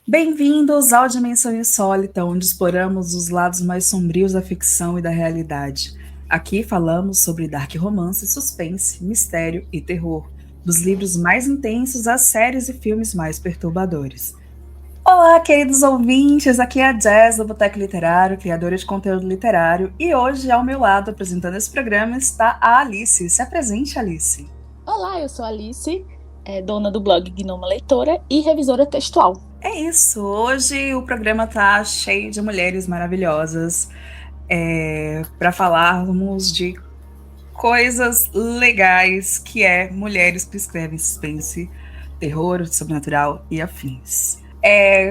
Bem-vindos ao Dimensão Insólita, onde exploramos os lados mais sombrios da ficção e da realidade. Aqui falamos sobre dark romance, suspense, mistério e terror, dos livros mais intensos às séries e filmes mais perturbadores. Olá, queridos ouvintes, aqui é a Jazz do Boteco Literário, criadora de conteúdo literário, e hoje ao meu lado, apresentando esse programa, está a Alice. Se apresente, Alice. Olá, eu sou a Alice, dona do blog Gnoma Leitora e revisora textual. É isso, hoje o programa tá cheio de mulheres maravilhosas para falarmos de coisas legais que é mulheres que escrevem suspense, terror, sobrenatural e afins.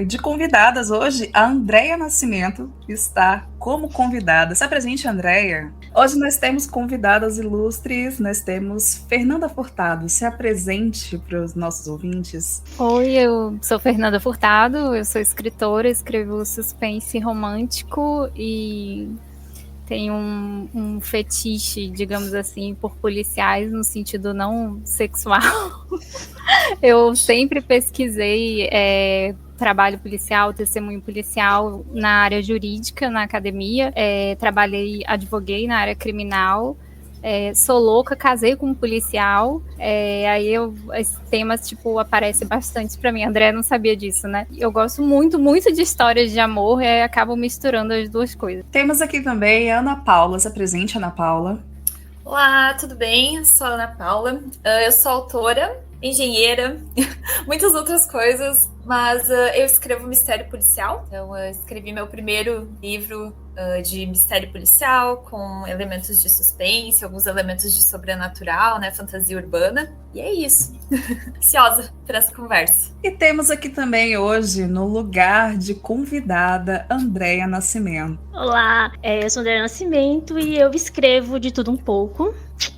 De convidadas hoje, a Andréia Nascimento está como convidada. Se apresente, Andréia. Hoje nós temos convidadas ilustres, nós temos Fernanda Furtado. Se apresente para os nossos ouvintes. Oi, eu sou Fernanda Furtado, eu sou escritora, escrevo suspense romântico e tenho um fetiche, digamos assim, por policiais no sentido não sexual. Eu sempre pesquisei trabalho policial, testemunho policial na área jurídica, na academia. Advoguei na área criminal. Sou louca, casei com um policial. Esses temas, aparecem bastante pra mim. André não sabia disso, né? Eu gosto muito, muito de histórias de amor e acabo misturando as duas coisas. Temos aqui também a Ana Paula. Se apresente, Ana Paula. Olá, tudo bem? Sou a Ana Paula. Eu sou autora, engenheira, muitas outras coisas, mas eu escrevo mistério policial. Então, eu escrevi meu primeiro livro de mistério policial, com elementos de suspense, alguns elementos de sobrenatural, né, fantasia urbana. E é isso. Ansiosa por essa conversa. E temos aqui também hoje, no lugar de convidada, Andréia Nascimento. Olá, eu sou Andréia Nascimento e eu escrevo de tudo um pouco.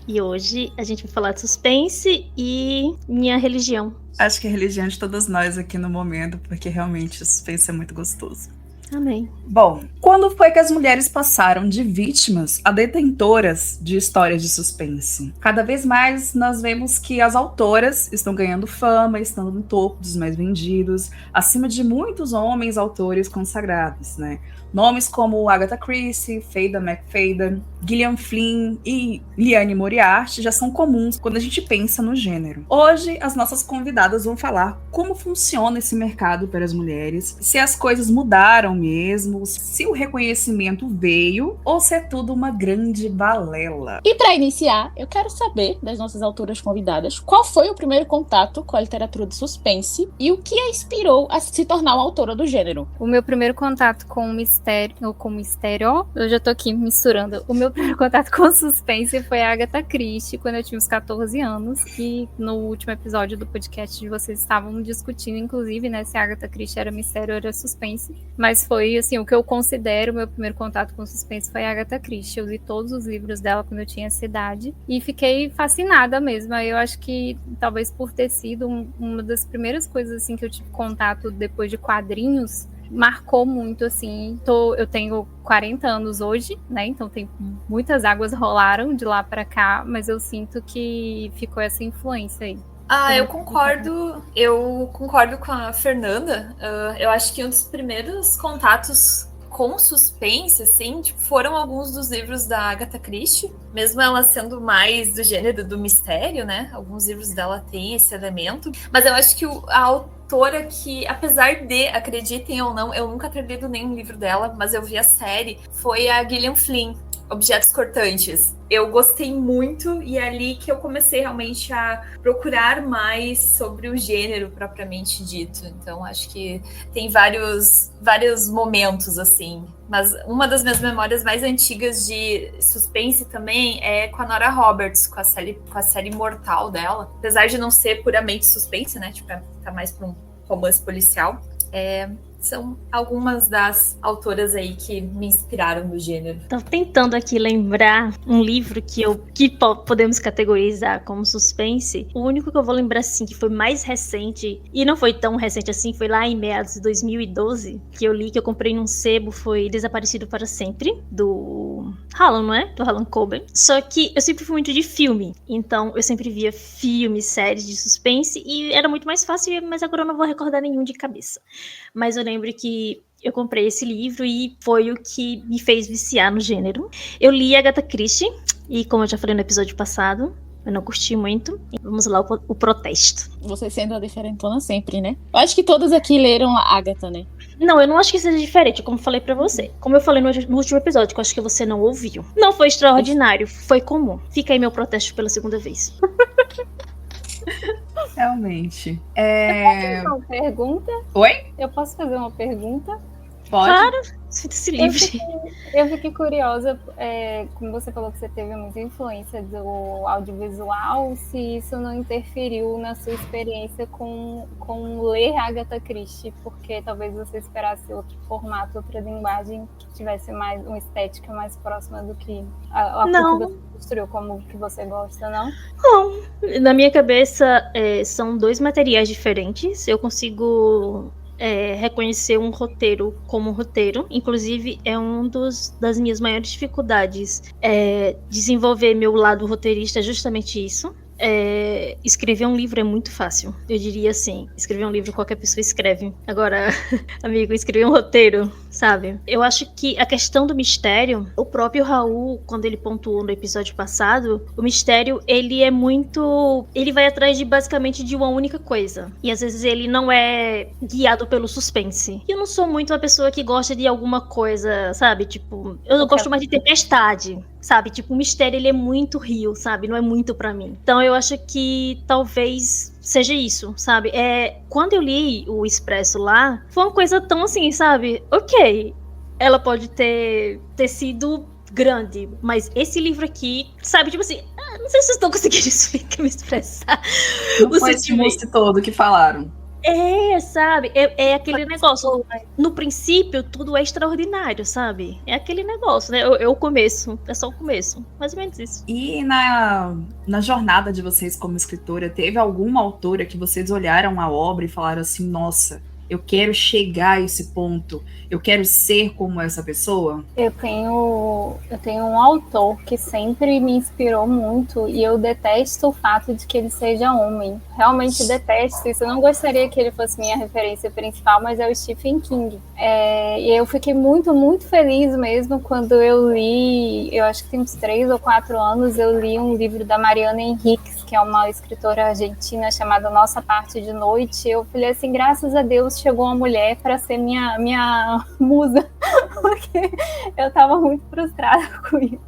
E hoje a gente vai falar de suspense e minha religião. Acho que é a religião de todas nós aqui no momento, porque realmente o suspense é muito gostoso. Amém. Bom, quando foi que as mulheres passaram de vítimas a detentoras de histórias de suspense? Cada vez mais nós vemos que as autoras estão ganhando fama, estão no topo dos mais vendidos, acima de muitos homens autores consagrados, né? Nomes como Agatha Christie, Freida McFadden, Gillian Flynn e Liane Moriarty já são comuns quando a gente pensa no gênero. Hoje, as nossas convidadas vão falar como funciona esse mercado para as mulheres, se as coisas mudaram mesmo, se o reconhecimento veio ou se é tudo uma grande balela. E para iniciar, eu quero saber das nossas autoras convidadas qual foi o primeiro contato com a literatura de suspense e o que a inspirou a se tornar uma autora do gênero. O meu primeiro contato com mistério, eu já tô aqui misturando. O meu primeiro contato com suspense foi a Agatha Christie, quando eu tinha uns 14 anos, e no último episódio do podcast de vocês estavam discutindo, inclusive, né, se a Agatha Christie era mistério ou era suspense, mas foi, assim, o que eu considero o meu primeiro contato com suspense foi a Agatha Christie. Eu li todos os livros dela quando eu tinha essa idade, e fiquei fascinada mesmo. Eu acho que, talvez por ter sido uma das primeiras coisas, assim, que eu tive contato depois de quadrinhos, marcou muito, assim. Eu tenho 40 anos hoje, né? Então muitas águas rolaram de lá pra cá, mas eu sinto que ficou essa influência aí. Eu concordo com a Fernanda. Eu acho que um dos primeiros contatos com suspense, assim, foram alguns dos livros da Agatha Christie, mesmo ela sendo mais do gênero do mistério, né? Alguns livros dela têm esse elemento, mas eu acho que a autora que, apesar de, acreditem ou não, eu nunca ter lido nenhum livro dela, mas eu vi a série, foi a Gillian Flynn, Objetos Cortantes. Eu gostei muito e é ali que eu comecei realmente a procurar mais sobre o gênero propriamente dito. Então, acho que tem vários momentos, assim. Mas uma das minhas memórias mais antigas de suspense também é com a Nora Roberts, com a série Mortal dela. Apesar de não ser puramente suspense, né? Tá mais para um romance policial. São algumas das autoras aí que me inspiraram no gênero. Tô tentando aqui lembrar um livro que podemos categorizar como suspense. O único que eu vou lembrar, assim, que foi mais recente, e não foi tão recente assim, foi lá em meados de 2012, que eu li, que eu comprei num sebo, foi Desaparecido para Sempre, do Hallam, não é? Do Hallam Coben. Só que eu sempre fui muito de filme. Então, eu sempre via filmes, séries de suspense. E era muito mais fácil, mas agora eu não vou recordar nenhum de cabeça. Mas eu lembro que eu comprei esse livro e foi o que me fez viciar no gênero. Eu li Agatha Christie. E como eu já falei no episódio passado, eu não curti muito. Vamos lá, o protesto. Você sendo a diferentona sempre, né? Eu acho que todas aqui leram a Agatha, né? Não, eu não acho que seja diferente, como eu falei pra você. Como eu falei no último episódio, que eu acho que você não ouviu. Não foi extraordinário, foi comum. Fica aí meu protesto pela segunda vez. Realmente. Eu posso fazer uma pergunta? Oi? Eu posso fazer uma pergunta? Pode? Claro, sinta-se livre. Eu fiquei curiosa, como você falou que você teve muita influência do audiovisual, se isso não interferiu na sua experiência com ler Agatha Christie, porque talvez você esperasse outro formato, outra linguagem que tivesse mais uma estética mais próxima do que a Não. que você construiu como que você gosta, não? Não, na minha cabeça são dois materiais diferentes. Eu consigo reconhecer um roteiro como roteiro. Inclusive, é das minhas maiores dificuldades. Desenvolver meu lado roteirista é justamente isso. Escrever um livro é muito fácil. Eu diria assim, escrever um livro qualquer pessoa escreve. Agora, amigo, escrever um roteiro, sabe? Eu acho que a questão do mistério, o próprio Raul, quando ele pontuou no episódio passado, o mistério, ele é muito... Ele vai atrás basicamente de uma única coisa. E às vezes ele não é guiado pelo suspense. E eu não sou muito uma pessoa que gosta de alguma coisa, sabe? Tipo, eu gosto mais de tempestade, sabe? Tipo, o mistério, ele é muito rio, sabe? Não é muito pra mim. Então, eu acho que talvez seja isso, sabe? Quando eu li o Expresso lá, foi uma coisa tão assim, sabe? Ok, ela pode ter sido grande, mas esse livro aqui, sabe? Tipo assim, não sei se vocês estão conseguindo me expressar. Não foi esse mousse todo que falaram. Sabe? É aquele negócio. No princípio, tudo é extraordinário, sabe? É aquele negócio, né? O começo. É só o começo. Mais ou menos isso. E na jornada de vocês como escritora, teve alguma autora que vocês olharam a obra e falaram assim, nossa, eu quero chegar a esse ponto, eu quero ser como essa pessoa? Eu tenho um autor que sempre me inspirou muito e eu detesto o fato de que ele seja homem. Realmente detesto isso. Eu não gostaria que ele fosse minha referência principal, mas é o Stephen King. E eu fiquei muito, muito feliz mesmo quando eu li, eu acho que tem uns 3 ou 4 anos, eu li um livro da Mariana Enríquez, que é uma escritora argentina chamada Nossa Parte de Noite. Eu falei assim, graças a Deus chegou uma mulher para ser minha musa, porque eu tava muito frustrada com isso.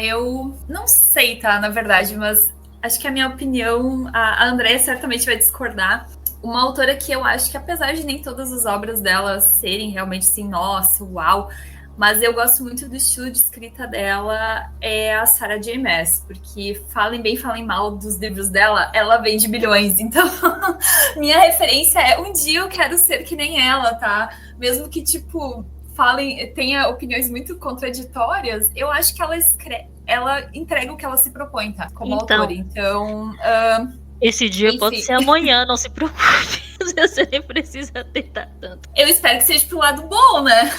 Eu não sei, tá, na verdade, mas acho que a minha opinião, a Andréia certamente vai discordar. Uma autora que eu acho que, apesar de nem todas as obras dela serem realmente assim, nossa, uau, mas eu gosto muito do estilo de escrita dela, é a Sarah J. Maas, porque falem bem, falem mal dos livros dela, ela vende bilhões, então minha referência é um dia eu quero ser que nem ela, tá? Mesmo que, tipo, tenha opiniões muito contraditórias, eu acho que ela entrega o que ela se propõe, tá? Como autora, então... Esse dia enfim. pode ser amanhã, não se preocupe. Você nem precisa tentar tanto. Eu espero que seja pro lado bom, né?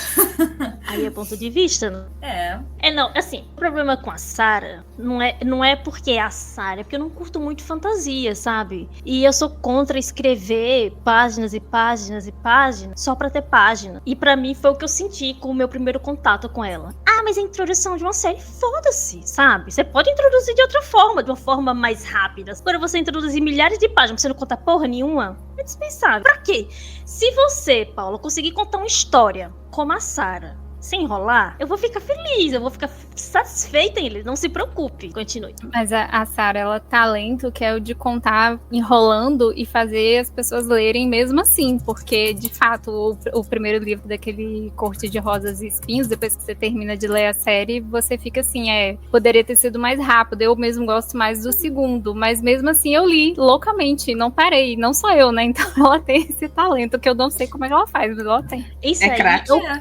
Aí é ponto de vista, né? Não, assim, o problema com a Sarah não é porque é a Sarah, é porque eu não curto muito fantasia, sabe? E eu sou contra escrever páginas e páginas e páginas só pra ter página. E pra mim foi o que eu senti com o meu primeiro contato com ela. Mas a introdução de uma série, foda-se, sabe? Você pode introduzir de outra forma, de uma forma mais rápida. Agora você introduzir milhares de páginas, você não conta porra nenhuma, é dispensável. Pra quê? Se você, Paula, conseguir contar uma história como a Sarah, sem enrolar, eu vou ficar feliz, eu vou ficar satisfeita em ele, não se preocupe, continue. Mas a Sarah, ela tem talento que é o de contar enrolando e fazer as pessoas lerem mesmo assim, porque de fato o primeiro livro daquele Corte de Rosas e Espinhos, depois que você termina de ler a série, você fica assim, poderia ter sido mais rápido, eu mesmo gosto mais do segundo, mas mesmo assim eu li loucamente, não parei, não sou eu, né, então ela tem esse talento que eu não sei como é que ela faz, mas ela tem. Isso aí,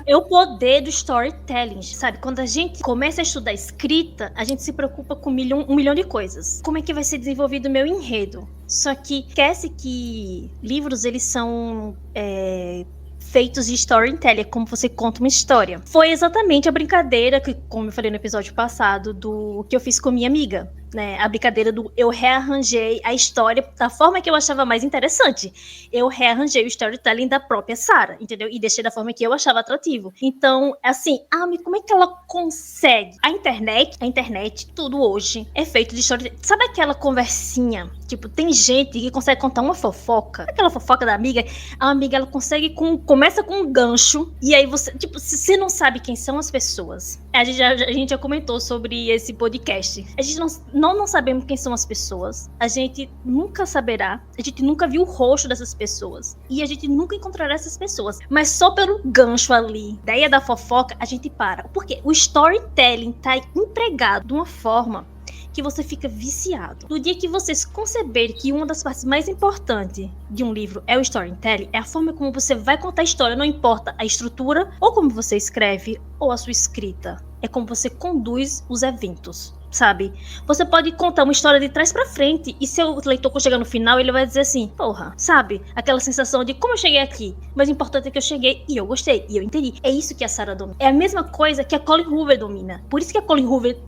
é o poder do storytelling, sabe? Quando a gente começa a estudar escrita, a gente se preocupa com um milhão de coisas. Como é que vai ser desenvolvido o meu enredo? Só que esquece que livros, eles são feitos de storytelling, como você conta uma história. Foi exatamente a brincadeira que, como eu falei no episódio passado, do que eu fiz com minha amiga. Né, a brincadeira do eu rearranjei a história da forma que eu achava mais interessante. Eu rearranjei o storytelling da própria Sarah, entendeu? E deixei da forma que eu achava atrativo. Então, assim, mas como é que ela consegue? A internet, tudo hoje é feito de storytelling. Sabe aquela conversinha? Tipo, tem gente que consegue contar uma fofoca. Aquela fofoca da amiga, a amiga ela consegue começa com um gancho e aí você, tipo, se você não sabe quem são as pessoas. A gente já comentou sobre esse podcast. A gente não sabemos quem são as pessoas. A gente nunca saberá. A gente nunca viu o rosto dessas pessoas. E a gente nunca encontrará essas pessoas. Mas só pelo gancho ali, ideia da fofoca, a gente para. Porque o storytelling tá empregado de uma forma que você fica viciado. No dia que vocês conceberem que uma das partes mais importantes de um livro é o storytelling, é a forma como você vai contar a história, não importa a estrutura, ou como você escreve, ou a sua escrita. É como você conduz os eventos, sabe? Você pode contar uma história de trás pra frente, e seu leitor, quando chegar no final, ele vai dizer assim, porra, sabe? Aquela sensação de como eu cheguei aqui, mas o importante é que eu cheguei, e eu gostei, e eu entendi. É isso que a Sarah domina. É a mesma coisa que a Colleen Hoover domina. Por isso que a Colleen Hoover,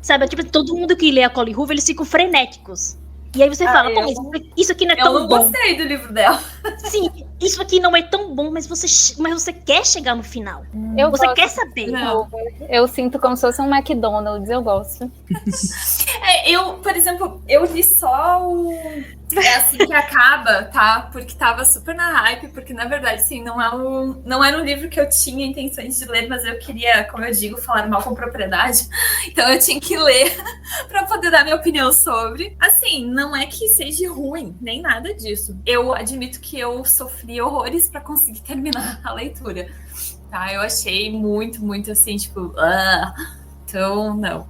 sabe? Tipo, todo mundo que lê a Colleen Hoover, eles ficam frenéticos. E aí você fala, pô, isso aqui não é tão bom. Eu não gostei do livro dela. Sim, isso aqui não é tão bom, mas você quer chegar no final. Você quer saber. Não. Eu sinto como se fosse um McDonald's, eu gosto. Eu, por exemplo, eu li só o... É assim que acaba, tá? Porque tava super na hype, porque na verdade, assim, não era um livro que eu tinha intenções de ler, mas eu queria, como eu digo, falar mal com propriedade. Então eu tinha que ler pra poder dar minha opinião sobre. Assim, não é que seja ruim, nem nada disso. Eu admito que eu sofri horrores pra conseguir terminar a leitura. Tá? Eu achei muito, muito assim, tipo... Então, não.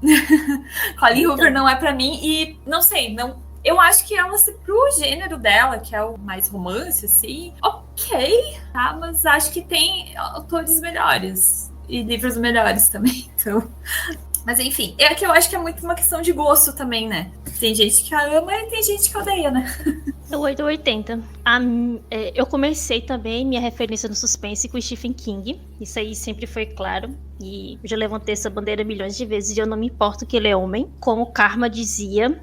Colleen Hoover não é pra mim e, não sei, não... Eu acho que ela, pro gênero dela, que é o mais romance, assim, ok, tá? Mas acho que tem autores melhores e livros melhores também, então... Mas enfim, é que eu acho que é muito uma questão de gosto também, né? Tem gente que ama e tem gente que odeia, né? 880. Eu comecei também minha referência no suspense com Stephen King. Isso aí sempre foi claro. E já levantei essa bandeira milhões de vezes e eu não me importo que ele é homem. Como Karma dizia...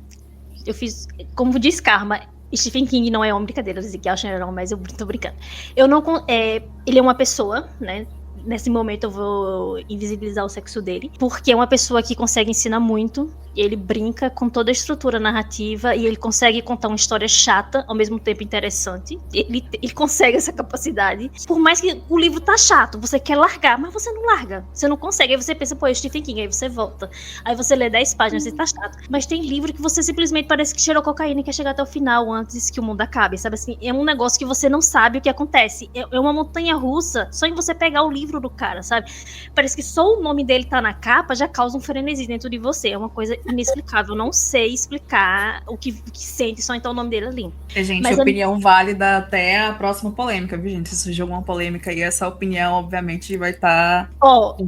Eu fiz, como diz Karma, Stephen King não é homem, brincadeira, eu dizia que Alexandre não, mas eu tô brincando. Ele é uma pessoa, né? Nesse momento eu vou invisibilizar o sexo dele, porque é uma pessoa que consegue ensinar muito, ele brinca com toda a estrutura narrativa e ele consegue contar uma história chata, ao mesmo tempo interessante. Ele consegue essa capacidade. Por mais que o livro tá chato, você quer largar, mas você não larga, você não consegue. Aí você pensa, pô, é Stephen King, aí você volta. Aí você lê 10 páginas e tá chato. Mas tem livro que você simplesmente parece que cheirou cocaína e quer chegar até o final antes que o mundo acabe, sabe assim? É um negócio que você não sabe o que acontece. É uma montanha russa só em você pegar o livro do cara, sabe? Parece que só o nome dele tá na capa já causa um frenesi dentro de você. É uma coisa inexplicável. Eu não sei explicar o que sente só então o nome dele ali. Gente, mas opinião válida até a próxima polêmica, viu, gente? Se surgir alguma polêmica aí, essa opinião, obviamente, vai estar...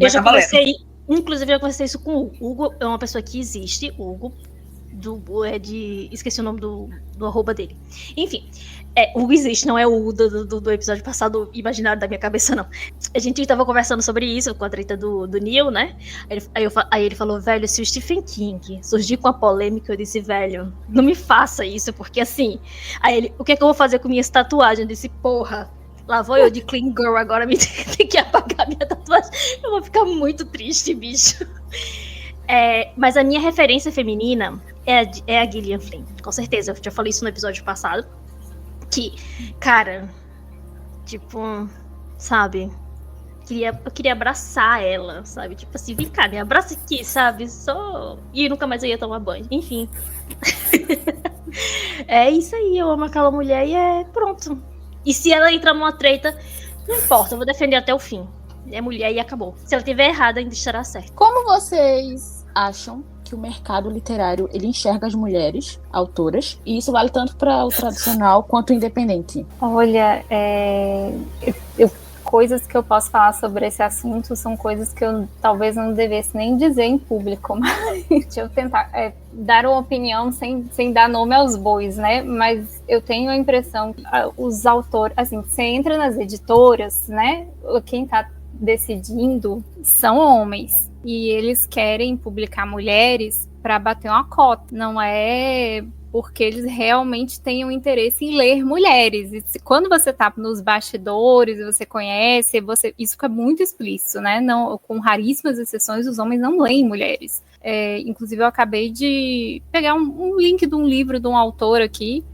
Eu já conversei, inclusive, eu já conversei isso com o Hugo. Hugo é uma pessoa que existe, Hugo, esqueci o nome do arroba dele. Enfim, Hugo existe, não é o Hugo do episódio passado imaginário da minha cabeça, não. A gente tava conversando sobre isso com a treta do Neil, né? Aí ele falou, velho, se o Stephen King surgir com a polêmica, eu disse, velho, não me faça isso, porque assim... Aí ele, o que é que eu vou fazer com minhas tatuagens? Eu disse, porra, lá vou eu de clean girl, agora me tem que apagar minha tatuagem. Eu vou ficar muito triste, bicho. Mas a minha referência feminina é a Gillian Flynn, com certeza. Eu já falei isso no episódio passado. Que, cara, tipo, sabe? Eu queria abraçar ela, sabe? Tipo assim, vem cá, me abraça aqui, sabe? E nunca mais eu ia tomar banho. Enfim. É isso aí, eu amo aquela mulher e pronto. E se ela entrar numa treta, não importa, eu vou defender até o fim. É mulher e acabou. Se ela estiver errada, ainda estará certo. Como vocês acham que o mercado literário ele enxerga as mulheres autoras? E isso vale tanto para o tradicional quanto o independente. Olha, eu coisas que eu posso falar sobre esse assunto são coisas que eu talvez não devesse nem dizer em público, mas deixa eu tentar dar uma opinião sem dar nome aos bois, né? Mas eu tenho a impressão que os autores, assim, você entra nas editoras, né? Quem tá decidindo são homens e eles querem publicar mulheres para bater uma cota, não é porque eles realmente têm um interesse em ler mulheres. E quando você tá nos bastidores, você conhece, isso é muito explícito, né? Não, com raríssimas exceções, os homens não leem mulheres. Inclusive, eu acabei de pegar um link de um livro de um autor aqui.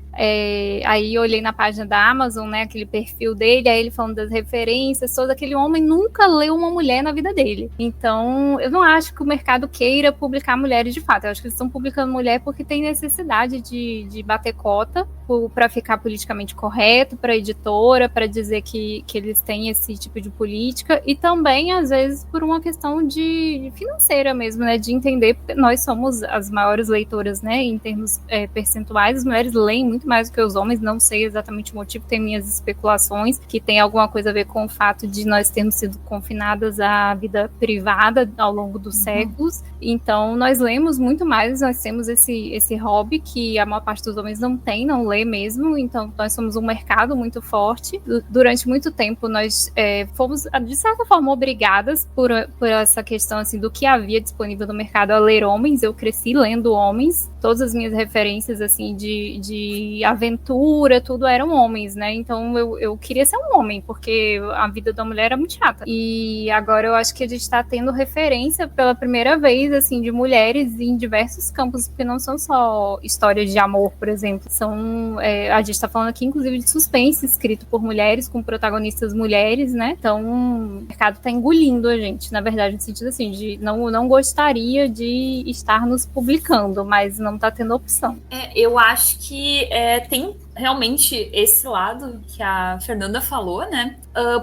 Aí eu olhei na página da Amazon, né, aquele perfil dele, aí ele falando das referências, todo aquele homem nunca leu uma mulher na vida dele. Então, eu não acho que o mercado queira publicar mulheres de fato. Eu acho que eles estão publicando mulher porque tem necessidade de bater cota para ficar politicamente correto, para a editora, para dizer que eles têm esse tipo de política, e também, às vezes, por uma questão de financeira mesmo, né, de entender, porque nós somos as maiores leitoras, né, em termos percentuais, as mulheres leem muito mais do que os homens, não sei exatamente o motivo, tem minhas especulações, que tem alguma coisa a ver com o fato de nós termos sido confinadas à vida privada ao longo dos séculos, então nós lemos muito mais, nós temos esse hobby que a maior parte dos homens não tem, não lê mesmo, então nós somos um mercado muito forte. Durante muito tempo nós fomos, de certa forma, obrigadas por essa questão assim, do que havia disponível no mercado a ler homens. Eu cresci lendo homens, todas as minhas referências assim, de aventura, tudo eram homens, né? Então eu queria ser um homem, porque a vida da mulher era muito chata. E agora eu acho que a gente está tendo referência pela primeira vez assim, de mulheres em diversos campos, porque não são só histórias de amor, por exemplo, são a gente tá falando aqui, inclusive, de suspense escrito por mulheres, com protagonistas mulheres, né? Então, o mercado tá engolindo a gente, na verdade, no sentido assim, de não gostaria de estar nos publicando, mas não tá tendo opção. Eu acho que tem realmente esse lado que a Fernanda falou, né?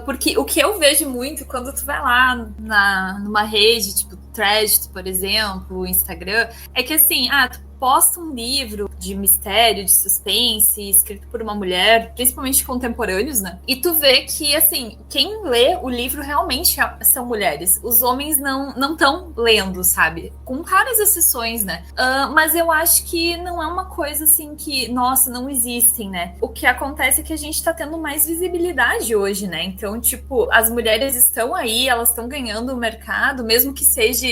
Porque o que eu vejo muito quando tu vai lá numa rede, tipo Threads, por exemplo, Instagram, é que assim, tu posta um livro de mistério, de suspense, escrito por uma mulher, principalmente contemporâneos, né? E tu vê que, assim, quem lê o livro realmente são mulheres. Os homens não estão lendo, sabe? Com raras exceções, né? Mas eu acho que não é uma coisa, assim, que, nossa, não existem, né? O que acontece é que a gente tá tendo mais visibilidade hoje, né? Então, tipo, as mulheres estão aí, elas estão ganhando o mercado, mesmo que seja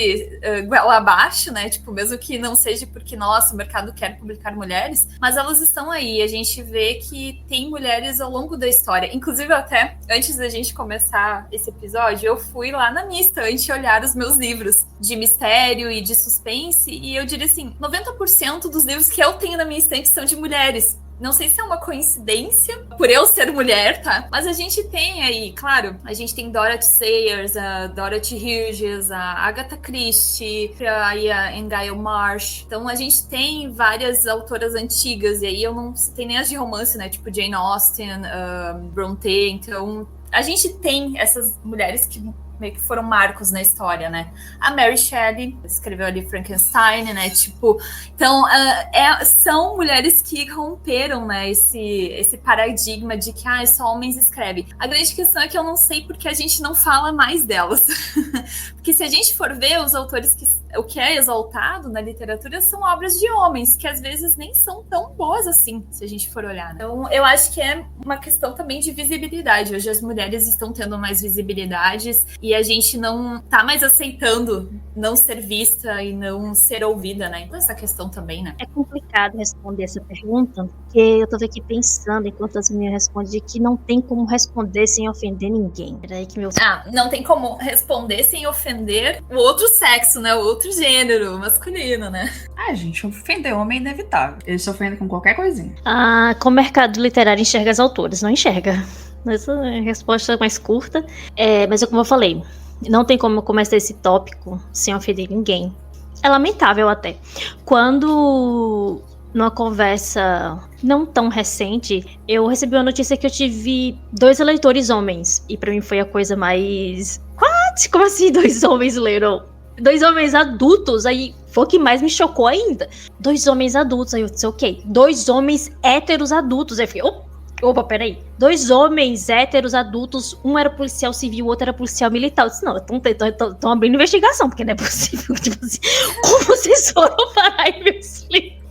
goela abaixo, né? Tipo, mesmo que não seja porque, nossa, o mercado quer publicar mulheres, mas elas estão aí. A gente vê que tem mulheres ao longo da história. Inclusive, até antes da gente começar esse episódio, eu fui lá na minha estante olhar os meus livros de mistério e de suspense, e eu diria assim, 90% dos livros que eu tenho na minha estante são de mulheres. Não sei se é uma coincidência por eu ser mulher, tá? Mas a gente tem aí, claro, a gente tem Dorothy Sayers, a Dorothy Hughes, a Agatha Christie, aí a Gail Marsh. Então a gente tem várias autoras antigas, e aí eu não citei nem as de romance, né? Tipo Jane Austen, Brontë. Então a gente tem essas mulheres que meio que foram marcos na história, né? A Mary Shelley escreveu ali Frankenstein, né? Tipo, então são mulheres que romperam, né? Esse paradigma de que só homens escrevem. A grande questão é que eu não sei porque a gente não fala mais delas. Porque se a gente for ver os autores o que é exaltado na literatura são obras de homens, que às vezes nem são tão boas assim, se a gente for olhar, né? Então, eu acho que é uma questão também de visibilidade. Hoje as mulheres estão tendo mais visibilidades e a gente não tá mais aceitando não ser vista e não ser ouvida, né? Então, essa questão também, né? É complicado responder essa pergunta, porque eu tô aqui pensando, enquanto as meninas respondem, que não tem como responder sem ofender ninguém. Peraí que meu... não tem como responder sem ofender o outro sexo, né? O outro gênero masculino, né? Gente, ofender homem é inevitável. Eles se ofendem com qualquer coisinha. Como o mercado literário enxerga as autoras, não enxerga. Essa é a resposta mais curta. Mas como eu falei, não tem como começar esse tópico sem ofender ninguém. É lamentável até. Quando, numa conversa não tão recente, eu recebi uma notícia que eu tive 2 leitores homens. E pra mim foi a coisa mais... What? Como assim 2 homens leram? 2 homens adultos? Aí foi o que mais me chocou ainda. 2 homens adultos. Aí eu disse, ok. 2 homens héteros adultos. Aí eu fiquei, Opa, peraí. 2 homens héteros adultos, um era policial civil, o outro era policial militar. Eu disse, não, estão abrindo investigação, porque não é possível. Tipo assim, como vocês foram parar em meus livros?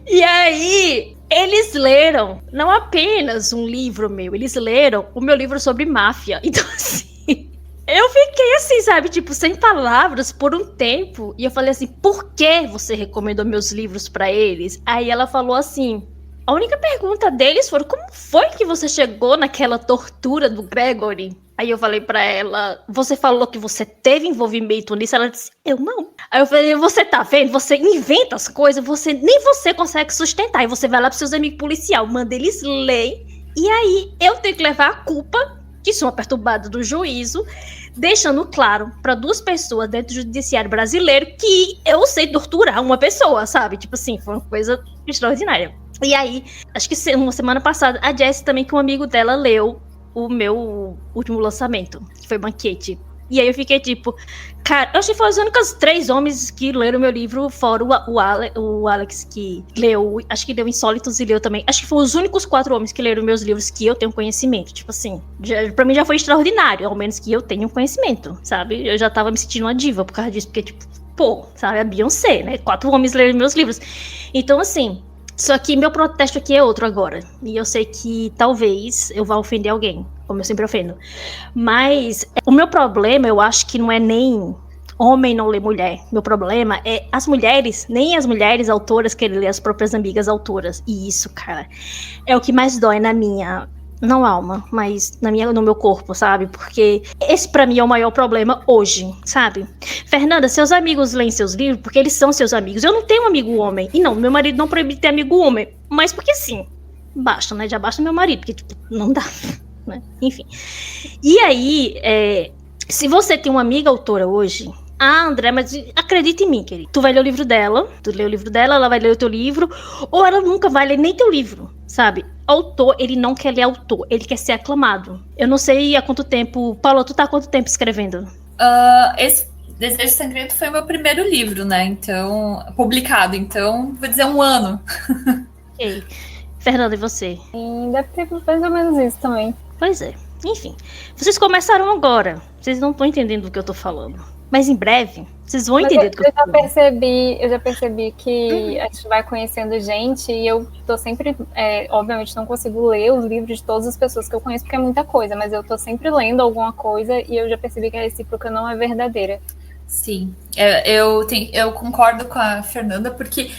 E aí, eles leram não apenas um livro meu, eles leram o meu livro sobre máfia. Então, assim, eu fiquei assim, sabe, tipo, sem palavras por um tempo. E eu falei assim, por que você recomendou meus livros pra eles? Aí ela falou assim, a única pergunta deles foi, como foi que você chegou naquela tortura do Gregory? Aí eu falei pra ela, você falou que você teve envolvimento nisso? Ela disse, eu não. Aí eu falei, você tá vendo? Você inventa as coisas, nem você consegue sustentar. E você vai lá pros seus amigos policial, manda eles lerem. E aí eu tenho que levar a culpa, que sou uma perturbada do juízo, deixando claro pra 2 pessoas dentro do judiciário brasileiro que eu sei torturar uma pessoa, sabe? Tipo assim, foi uma coisa extraordinária. E aí, acho que uma semana passada, a Jessie também, que um amigo dela leu o meu último lançamento, que foi Banquete. E aí eu fiquei tipo, cara, eu achei que foram os únicos 3 homens que leram meu livro, fora o Alex, que leu, acho que leu Insólitos e leu também. Acho que foram os únicos 4 homens que leram meus livros que eu tenho conhecimento. Tipo assim, pra mim já foi extraordinário, ao menos que eu tenho conhecimento, sabe? Eu já tava me sentindo uma diva por causa disso, porque tipo, pô, sabe, a Beyoncé, né? 4 homens leram meus livros. Então assim, só que meu protesto aqui é outro agora. E eu sei que talvez eu vá ofender alguém, como eu sempre ofendo. Mas o meu problema, eu acho que não é nem homem não ler mulher. Meu problema é nem as mulheres autoras querem ler as próprias amigas autoras. E isso, cara, é o que mais dói na minha... Não alma, mas no meu corpo, sabe? Porque esse pra mim é o maior problema hoje, sabe? Fernanda, seus amigos leem seus livros porque eles são seus amigos. Eu não tenho um amigo homem. E não, meu marido não proíbe de ter amigo homem. Mas porque sim, basta, né? Já basta meu marido, porque tipo, não dá, né? Enfim. E aí, se você tem uma amiga autora hoje... Ah, André, mas acredita em mim, querido. Tu vai ler o livro dela, ela vai ler o teu livro, ou ela nunca vai ler nem teu livro, sabe? Autor, ele não quer ler autor, ele quer ser aclamado. Eu não sei há quanto tempo... Paula, tu tá há quanto tempo escrevendo? Esse Desejo Sangrento foi meu primeiro livro, né? Então, publicado. Então, vou dizer 1 ano. Ok. Fernanda, e você? Deve ter mais ou menos isso também. Pois é. Enfim, vocês começaram agora. Vocês não estão entendendo do que eu tô falando. Mas em breve, vocês vão entender do que eu tô falando. Eu já percebi que a gente vai conhecendo gente e eu tô sempre... obviamente não consigo ler os livros de todas as pessoas que eu conheço, porque é muita coisa, mas eu tô sempre lendo alguma coisa e eu já percebi que a recíproca não é verdadeira. Sim, eu concordo com a Fernanda, porque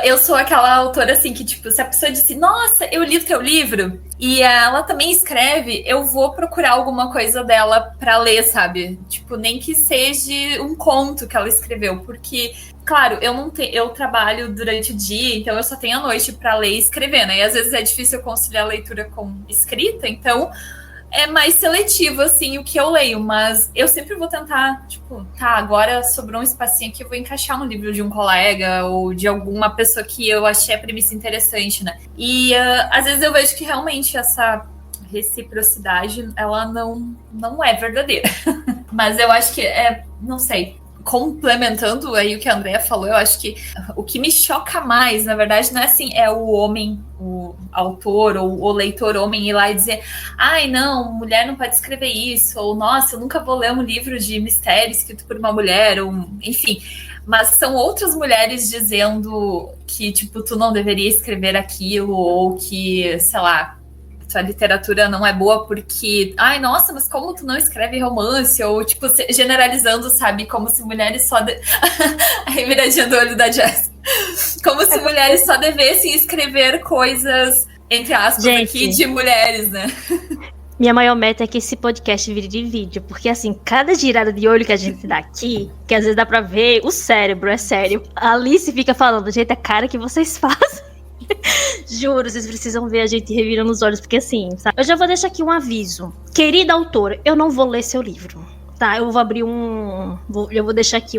eu sou aquela autora assim que, tipo, se a pessoa disse, nossa, eu li o teu livro, e ela também escreve, eu vou procurar alguma coisa dela pra ler, sabe? Tipo, nem que seja um conto que ela escreveu, porque, claro, eu trabalho durante o dia, então eu só tenho a noite pra ler e escrever, né? E às vezes é difícil conciliar a leitura com escrita, então... é mais seletivo, assim, o que eu leio, mas eu sempre vou tentar, tipo, tá, agora sobrou um espacinho aqui, eu vou encaixar no livro de um colega ou de alguma pessoa que eu achei a premissa interessante, né? E às vezes eu vejo que realmente essa reciprocidade, ela não é verdadeira. Mas eu acho que não sei, complementando aí o que a Andrea falou, eu acho que o que me choca mais, na verdade, não é assim, é o homem, o autor ou o leitor homem ir lá e dizer, ai, não, mulher não pode escrever isso, ou nossa, eu nunca vou ler um livro de mistério escrito por uma mulher, ou enfim. Mas são outras mulheres dizendo que, tipo, tu não deveria escrever aquilo, ou que, sei lá, a literatura não é boa porque... Ai, nossa, mas como tu não escreve romance? Ou, tipo, generalizando, sabe? Como se mulheres só... A reviradinha do olho da Jess. Como se mulheres só devessem escrever coisas, entre aspas, gente, aqui, de mulheres, né? Minha maior meta é que esse podcast vire de vídeo. Porque, assim, cada girada de olho que a gente dá aqui, que às vezes dá pra ver o cérebro, é sério. A Alice fica falando, gente, a cara que vocês fazem. Juro, vocês precisam ver a gente revirando os olhos, porque assim, sabe? Eu já vou deixar aqui um aviso. Querida autora, eu não vou ler seu livro, tá? Eu vou abrir eu vou deixar aqui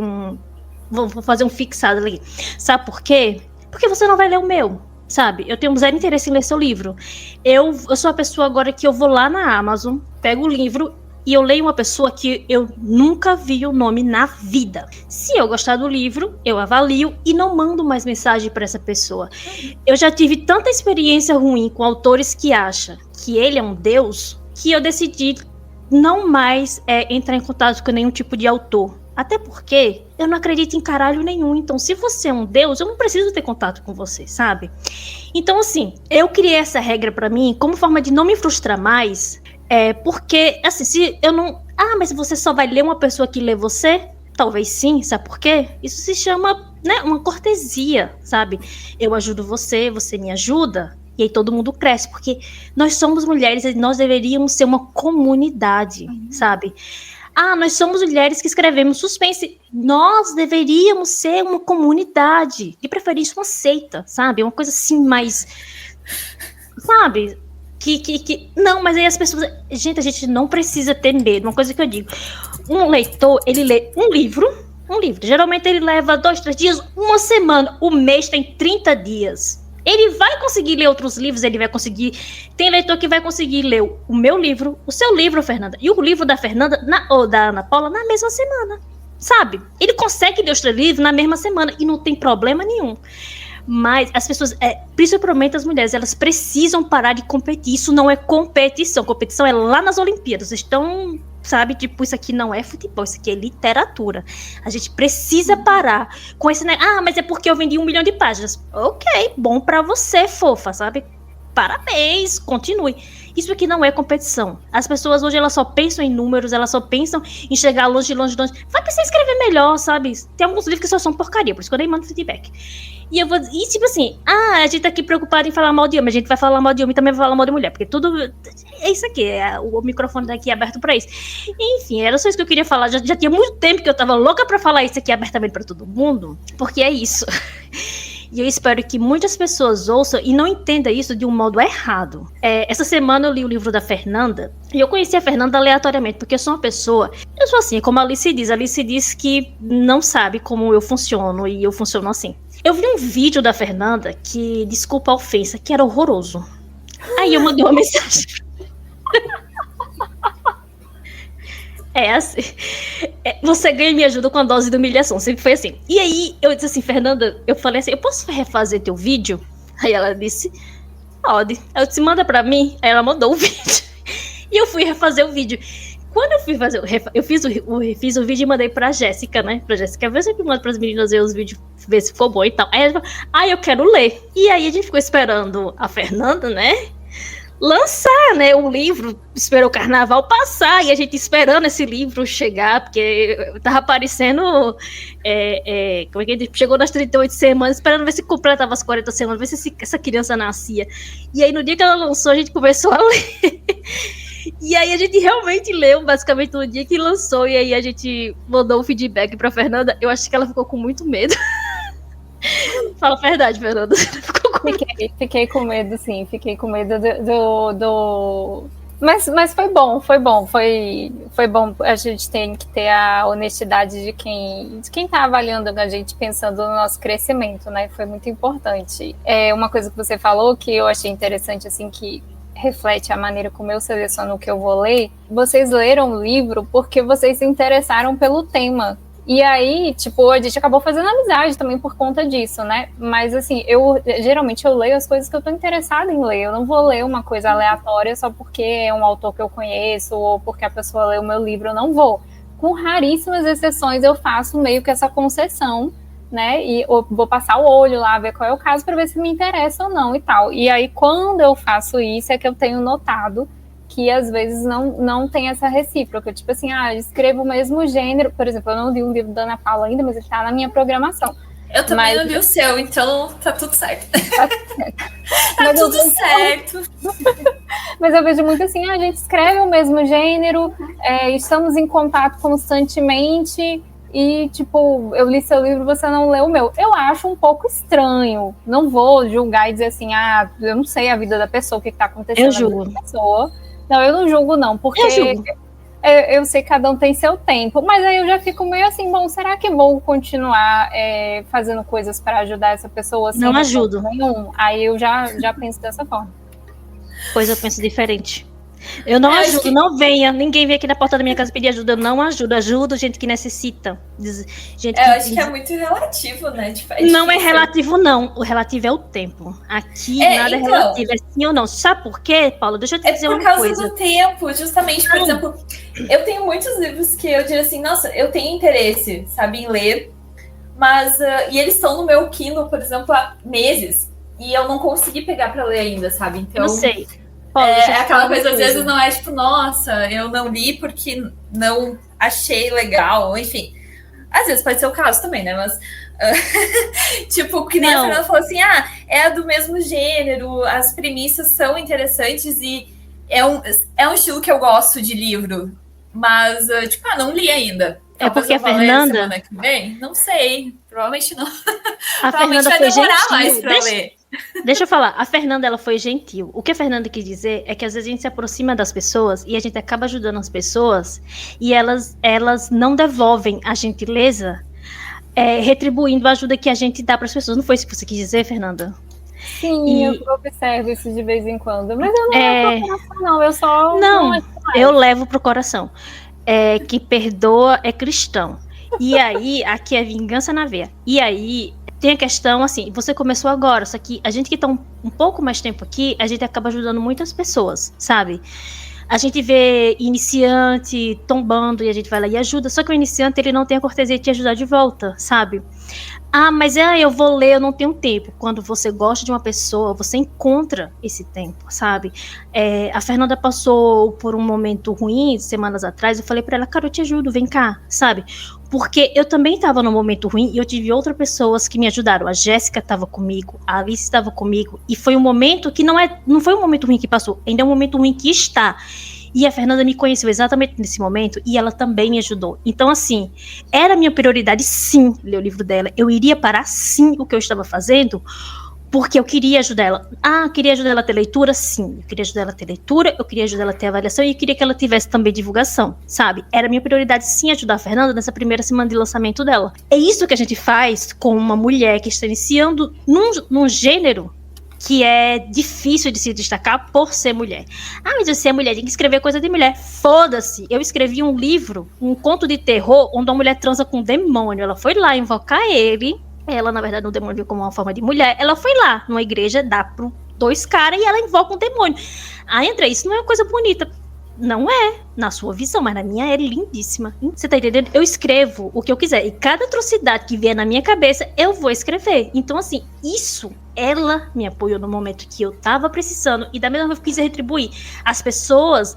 vou fazer um fixado ali. Sabe por quê? Porque você não vai ler o meu, sabe? Eu tenho zero interesse em ler seu livro. Eu sou a pessoa agora que eu vou lá na Amazon, pego o livro e eu leio uma pessoa que eu nunca vi o nome na vida. Se eu gostar do livro, eu avalio e não mando mais mensagem para essa pessoa. Eu já tive tanta experiência ruim com autores que acham que ele é um deus, que eu decidi não mais entrar em contato com nenhum tipo de autor. Até porque eu não acredito em caralho nenhum. Então, se você é um deus, eu não preciso ter contato com você, sabe? Então, assim, eu criei essa regra pra mim como forma de não me frustrar mais. Porque, assim, se eu não... mas você só vai ler uma pessoa que lê você? Talvez sim, sabe por quê? Isso se chama, né, uma cortesia, sabe? Eu ajudo você, você me ajuda. E aí todo mundo cresce, porque nós somos mulheres e nós deveríamos ser uma comunidade, sabe? Nós somos mulheres que escrevemos suspense. Nós deveríamos ser uma comunidade. De preferência uma seita, sabe? Uma coisa assim mais... Sabe? Não, mas aí as pessoas... Gente, a gente não precisa ter medo. Uma coisa que eu digo. Um leitor, ele lê um livro. Geralmente ele leva 2, 3 dias, uma semana. O mês tem 30 dias. Ele vai conseguir ler outros livros, ele vai conseguir... Tem leitor que vai conseguir ler o meu livro, o seu livro, Fernanda, e o livro da Fernanda, ou da Ana Paula, na mesma semana, sabe? Ele consegue ler os 3 livros na mesma semana e não tem problema nenhum. Mas as pessoas, principalmente as mulheres, elas precisam parar de competir. Isso não é competição. Competição é lá nas Olimpíadas. Vocês estão, sabe, tipo, isso aqui não é futebol, isso aqui é literatura. A gente precisa parar com esse negócio. Mas é porque eu vendi 1 milhão de páginas. Ok, bom pra você, fofa, sabe? Parabéns, continue. Isso aqui não é competição. As pessoas hoje, elas só pensam em números, elas só pensam em chegar longe. Vai pensar em escrever melhor, sabe? Tem alguns livros que só são porcaria, por isso que eu nem mando feedback. E tipo assim, a gente tá aqui preocupado em falar mal de homem, a gente vai falar mal de homem e também vai falar mal de mulher, porque tudo é isso aqui, o microfone daqui é aberto pra isso. Enfim, era só isso que eu queria falar, já tinha muito tempo que eu tava louca pra falar isso aqui abertamente pra todo mundo, porque é isso. E eu espero que muitas pessoas ouçam e não entendam isso de um modo errado. Essa semana eu li o livro da Fernanda, e eu conheci a Fernanda aleatoriamente, porque eu sou uma pessoa... Eu sou assim, como a Alice diz que não sabe como eu funciono, e eu funciono assim. Eu vi um vídeo da Fernanda que, desculpa a ofensa, que era horroroso. Aí eu mandei uma mensagem. Assim, você ganha e me ajuda com a dose de humilhação, sempre foi assim. E aí, eu disse assim, Fernanda, eu falei assim, eu posso refazer teu vídeo? Aí ela disse, pode. Eu disse, manda pra mim. Aí ela mandou o vídeo. E eu fui refazer o vídeo. Quando eu fui fazer, eu fiz o vídeo e mandei pra Jéssica, né? Pra Jéssica, eu sempre mando pras meninas ver os vídeos, ver se ficou bom e tal. Aí ela falou, eu quero ler. E aí a gente ficou esperando a Fernanda, né? Lançar, né, um livro, esperou o carnaval passar, e a gente esperando esse livro chegar, porque tava aparecendo, como é que ele chegou nas 38 semanas, esperando ver se completava as 40 semanas, ver se essa criança nascia. E aí no dia que ela lançou, a gente começou a ler. E aí a gente realmente leu, basicamente, no dia que lançou, e aí a gente mandou o feedback pra Fernanda. Eu acho que ela ficou com muito medo. Fala a verdade, Fernanda. Fiquei com medo, sim. Fiquei com medo do... Mas foi bom. Foi bom. A gente tem que ter a honestidade de quem tá avaliando a gente, pensando no nosso crescimento, né? Foi muito importante. Uma coisa que você falou que eu achei interessante, assim, que reflete a maneira como eu seleciono o que eu vou ler. Vocês leram o livro porque vocês se interessaram pelo tema. E aí, tipo, a gente acabou fazendo amizade também por conta disso, né? Mas, assim, geralmente eu leio as coisas que eu tô interessada em ler. Eu não vou ler uma coisa aleatória só porque é um autor que eu conheço ou porque a pessoa leu o meu livro, eu não vou. Com raríssimas exceções, eu faço meio que essa concessão, né? E eu vou passar o olho lá, ver qual é o caso, para ver se me interessa ou não e tal. E aí, quando eu faço isso, é que eu tenho notado que às vezes não tem essa recíproca, tipo assim, eu escrevo o mesmo gênero, por exemplo, eu não li o livro da Ana Paula ainda, mas ele tá na minha programação. Eu também não li o seu, então tá tudo certo. Tá tudo certo. Mas eu vejo muito assim, a gente escreve o mesmo gênero, estamos em contato constantemente, e tipo, eu li seu livro, você não leu o meu. Eu acho um pouco estranho, não vou julgar e dizer assim, eu não sei a vida da pessoa, o que tá acontecendo na vida da pessoa. Não, eu não julgo não, porque eu sei que cada um tem seu tempo, mas aí eu já fico meio assim, bom, será que vou continuar fazendo coisas para ajudar essa pessoa? Não ajudo. Nenhum? Aí eu já penso dessa forma. Pois eu penso diferente. Eu não ajudo, não venha. Ninguém vem aqui na porta da minha casa pedir ajuda. Eu não ajudo. Ajudo gente que necessita. Gente eu acho que é muito relativo, né? Tipo, não é relativo, não. O relativo é o tempo. Aqui nada é relativo. É sim ou não. Sabe por quê, Paulo? Deixa eu te dizer uma coisa. É por causa do tempo. Justamente, por exemplo, eu tenho muitos livros que eu digo assim, nossa, eu tenho interesse, sabe, em ler. Mas, e eles estão no meu Kindle, por exemplo, há meses. E eu não consegui pegar pra ler ainda, sabe? Então, não sei. Paulo, é aquela coisa, às vezes, não é tipo, nossa, eu não li porque não achei legal. Enfim, às vezes pode ser o caso também, né? Mas, tipo, que nem a Fernanda falou assim, é do mesmo gênero, as premissas são interessantes e é um estilo que eu gosto de livro. Mas, tipo, não li ainda. É porque a Fernanda... semana que vem? Não sei. Provavelmente não. A Fernanda vai foi demorar gentil. mais pra ler. Deixa eu falar. A Fernanda, ela foi gentil. O que a Fernanda quis dizer é que às vezes a gente se aproxima das pessoas e a gente acaba ajudando as pessoas e elas não devolvem a gentileza retribuindo a ajuda que a gente dá para as pessoas. Não foi isso que você quis dizer, Fernanda? Sim, eu observo isso de vez em quando. Mas eu não levo pro coração, não. Eu só... Não, eu levo pro coração. Que perdoa é cristão. E aí, aqui é vingança na veia. E aí, tem a questão, assim, você começou agora, só que a gente que tá um pouco mais tempo aqui, a gente acaba ajudando muitas pessoas, sabe? A gente vê iniciante tombando e a gente vai lá e ajuda, só que o iniciante, ele não tem a cortesia de te ajudar de volta, sabe? Mas eu vou ler, eu não tenho tempo. Quando você gosta de uma pessoa, você encontra esse tempo, sabe? A Fernanda passou por um momento ruim semanas atrás, eu falei pra ela, cara, eu te ajudo, vem cá, sabe? Porque eu também estava num momento ruim e eu tive outras pessoas que me ajudaram. A Jéssica estava comigo, a Alice estava comigo, e foi um momento que não foi um momento ruim que passou, ainda é um momento ruim que está. E a Fernanda me conheceu exatamente nesse momento e ela também me ajudou. Então, assim, era minha prioridade, sim, ler o livro dela. Eu iria parar, sim, o que eu estava fazendo, porque eu queria ajudar ela. Queria ajudar ela a ter leitura? Sim. Eu queria ajudar ela a ter leitura, eu queria ajudar ela a ter avaliação e eu queria que ela tivesse também divulgação, sabe? Era minha prioridade, sim, ajudar a Fernanda nessa primeira semana de lançamento dela. É isso que a gente faz com uma mulher que está iniciando num gênero que é difícil de se destacar por ser mulher. Mas você é mulher, tem que escrever coisa de mulher. Foda-se. Eu escrevi um livro, um conto de terror, onde uma mulher transa com um demônio. Ela foi lá invocar ele. Ela, na verdade, não demônio como uma forma de mulher. Ela foi lá, numa igreja, dá pro 2 caras e ela invoca um demônio. André, isso não é uma coisa bonita. Não é, na sua visão, mas na minha é lindíssima. Você tá entendendo? Eu escrevo o que eu quiser. E cada atrocidade que vier na minha cabeça, eu vou escrever. Então, assim, isso, ela me apoiou no momento que eu tava precisando. E da mesma forma que eu quis retribuir. As pessoas,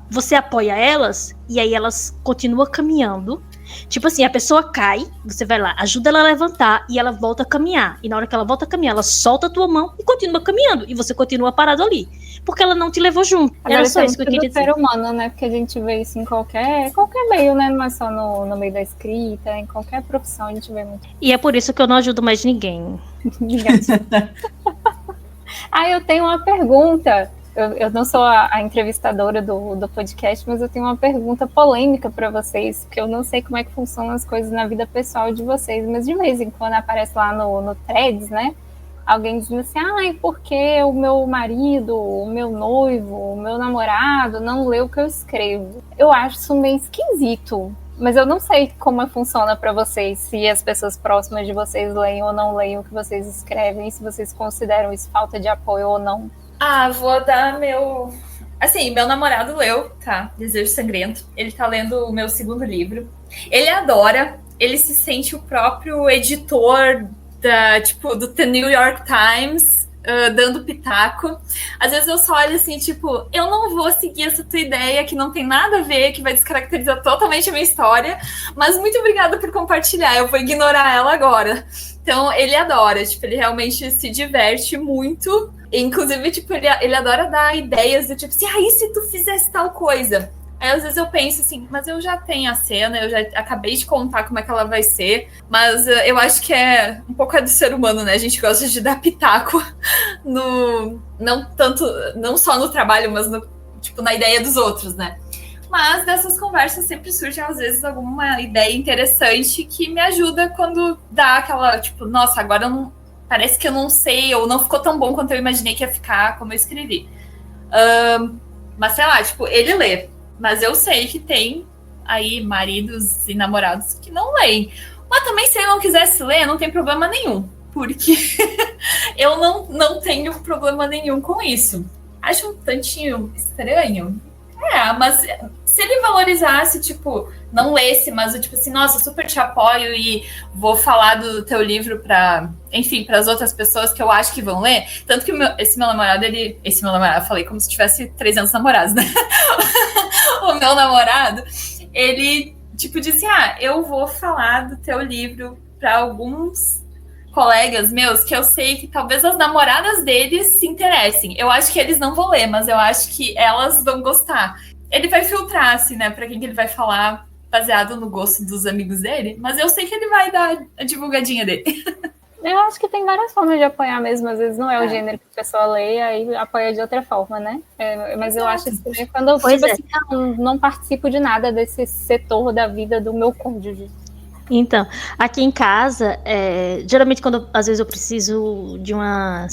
você apoia elas, e aí elas continuam caminhando. Tipo assim, a pessoa cai, você vai lá, ajuda ela a levantar e ela volta a caminhar. E na hora que ela volta a caminhar, ela solta a tua mão e continua caminhando. E você continua parado ali. Porque ela não te levou junto. Agora, era só isso que eu queria dizer. Ser humano, né? Porque a gente vê isso em qualquer meio, né? Não é só no meio da escrita, em qualquer profissão a gente vê muito. E é por isso que eu não ajudo mais ninguém. Eu tenho uma pergunta. Eu não sou a entrevistadora do podcast, mas eu tenho uma pergunta polêmica para vocês, porque eu não sei como é que funcionam as coisas na vida pessoal de vocês, mas de vez em quando aparece lá no Threads, né? Alguém dizendo assim, porque o meu marido, o meu noivo, o meu namorado não lê o que eu escrevo. Eu acho isso meio esquisito, mas eu não sei como funciona para vocês, se as pessoas próximas de vocês leem ou não leem o que vocês escrevem, se vocês consideram isso falta de apoio ou não. Vou dar meu... Assim, meu namorado leu, tá? Desejo Sangrento. Ele tá lendo o meu 2º livro. Ele adora, ele se sente o próprio editor do The New York Times, dando pitaco. Às vezes eu só olho assim, tipo, eu não vou seguir essa tua ideia, que não tem nada a ver, que vai descaracterizar totalmente a minha história, mas muito obrigada por compartilhar, eu vou ignorar ela agora. Então, ele adora, tipo, ele realmente se diverte muito. Inclusive, tipo, ele adora dar ideias do tipo assim, e se tu fizesse tal coisa? Aí, às vezes, eu penso assim, mas eu já tenho a cena, eu já acabei de contar como é que ela vai ser, mas eu acho que é um pouco do ser humano, né? A gente gosta de dar pitaco não só no trabalho, mas na ideia dos outros, né? Mas dessas conversas sempre surge, às vezes, alguma ideia interessante que me ajuda quando dá aquela, tipo, nossa, agora parece que eu não sei, ou não ficou tão bom quanto eu imaginei que ia ficar, como eu escrevi. Mas sei lá, tipo, ele lê. Mas eu sei que tem aí maridos e namorados que não leem. Mas também, se ele não quisesse ler, não tem problema nenhum. Porque eu não tenho problema nenhum com isso. Acho um tantinho estranho. Mas se ele valorizasse, tipo, não lesse, mas tipo assim, nossa, super te apoio e vou falar do teu livro para as outras pessoas que eu acho que vão ler. Tanto que esse meu namorado, falei como se tivesse 300 namorados, né? O meu namorado, ele, tipo, disse, eu vou falar do teu livro para alguns colegas meus que eu sei que talvez as namoradas deles se interessem. Eu acho que eles não vão ler, mas eu acho que elas vão gostar. Ele vai filtrar, assim, né, pra quem que ele vai falar baseado no gosto dos amigos dele, mas eu sei que ele vai dar a divulgadinha dele. Eu acho que tem várias formas de apoiar mesmo, às vezes não é o gênero que a pessoa lê, aí apoia de outra forma, né? Mas eu acho que quando eu assim, não participo de nada desse setor da vida do meu cônjuge. Então, aqui em casa, geralmente quando às vezes eu preciso de uma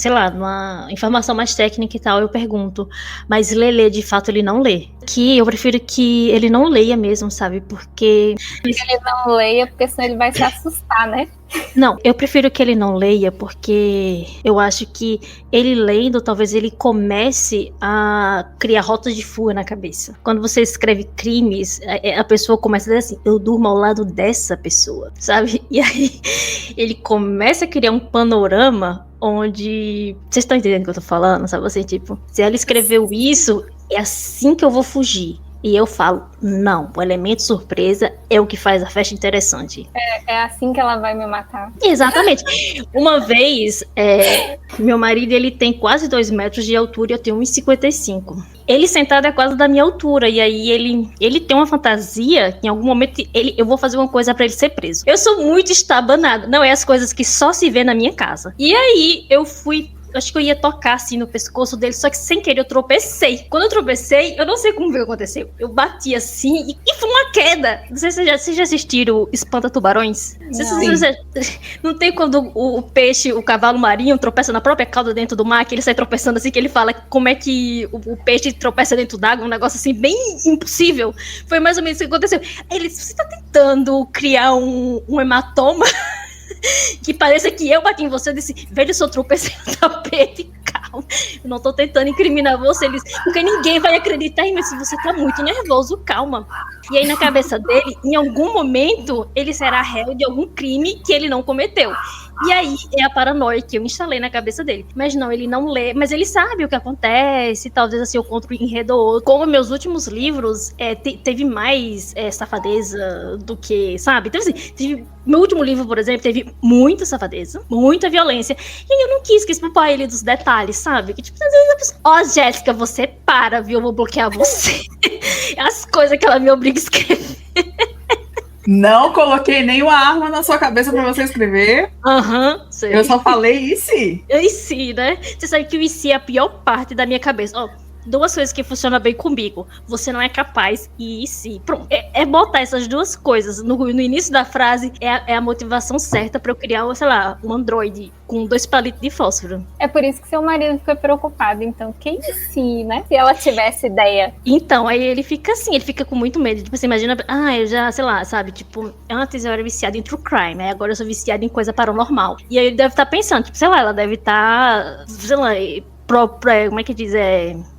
informação mais técnica e tal, eu pergunto, mas ler de fato ele não lê. Que eu prefiro que ele não leia mesmo, sabe? Porque ele não leia, porque senão ele vai se assustar, né? Não, eu prefiro que ele não leia, porque eu acho que ele lendo, talvez ele comece a criar rotas de fuga na cabeça. Quando você escreve crimes, a pessoa começa a dizer assim, eu durmo ao lado dessa pessoa, sabe? E aí ele começa a criar um panorama onde... Vocês estão entendendo o que eu tô falando, sabe? Assim, tipo, se ela escreveu isso, é assim que eu vou fugir. E eu falo, não, o elemento surpresa é o que faz a festa interessante. É assim que ela vai me matar. Exatamente. Uma vez, meu marido, ele tem quase 2 metros de altura e eu tenho 1,55. Ele sentado é quase da minha altura, e aí ele tem uma fantasia que em algum momento eu vou fazer uma coisa pra ele ser preso. Eu sou muito estabanada, não é as coisas que só se vê na minha casa. E aí eu acho que eu ia tocar assim no pescoço dele, só que sem querer eu tropecei. Quando eu tropecei, eu não sei como veio aconteceu. Eu bati assim e foi uma queda. Não sei se vocês já assistiram Espanta Tubarões? Não tem quando o peixe, o cavalo marinho, tropeça na própria cauda dentro do mar, que ele sai tropeçando assim, que ele fala como é que o peixe tropeça dentro d'água, um negócio assim bem impossível. Foi mais ou menos isso que aconteceu. Ele, você tá tentando criar um hematoma que pareça que eu bati em você, eu disse, velho, eu sou tropecei no tapete, calma, eu não tô tentando incriminar você, porque ninguém vai acreditar em mim, se você tá muito nervoso, calma. E aí na cabeça dele, em algum momento, ele será réu de algum crime que ele não cometeu. E aí é a paranoia que eu instalei na cabeça dele. Mas não, ele não lê, mas ele sabe o que acontece, talvez assim eu conto o enredo ou outro. Como meus últimos livros teve mais safadeza do que, sabe? Então assim, meu último livro, por exemplo, teve muita safadeza, muita violência. E aí eu não quis expulpar ele dos detalhes, sabe? Que tipo, às vezes a pessoa, Jéssica, você para, viu? Eu vou bloquear você. As coisas que ela me obriga a escrever. Não coloquei nenhuma arma na sua cabeça pra você escrever. Sei. Eu só falei e se. E se, né? Você sabe que o e se é a pior parte da minha cabeça. Duas coisas que funcionam bem comigo. Você não é capaz e se. Pronto. É botar essas duas coisas no início da frase é a motivação certa pra eu criar, sei lá, um androide com 2 palitos de fósforo. É por isso que seu marido ficou preocupado. Então, quem se, né? Se ela tivesse ideia. Então, aí ele fica assim, ele fica com muito medo. Tipo, você imagina, eu já, sei lá, sabe? Tipo, antes eu era viciada em true crime, aí agora eu sou viciada em coisa paranormal. E aí ele deve estar pensando, tipo, sei lá, ela deve estar, sei lá, como é que diz?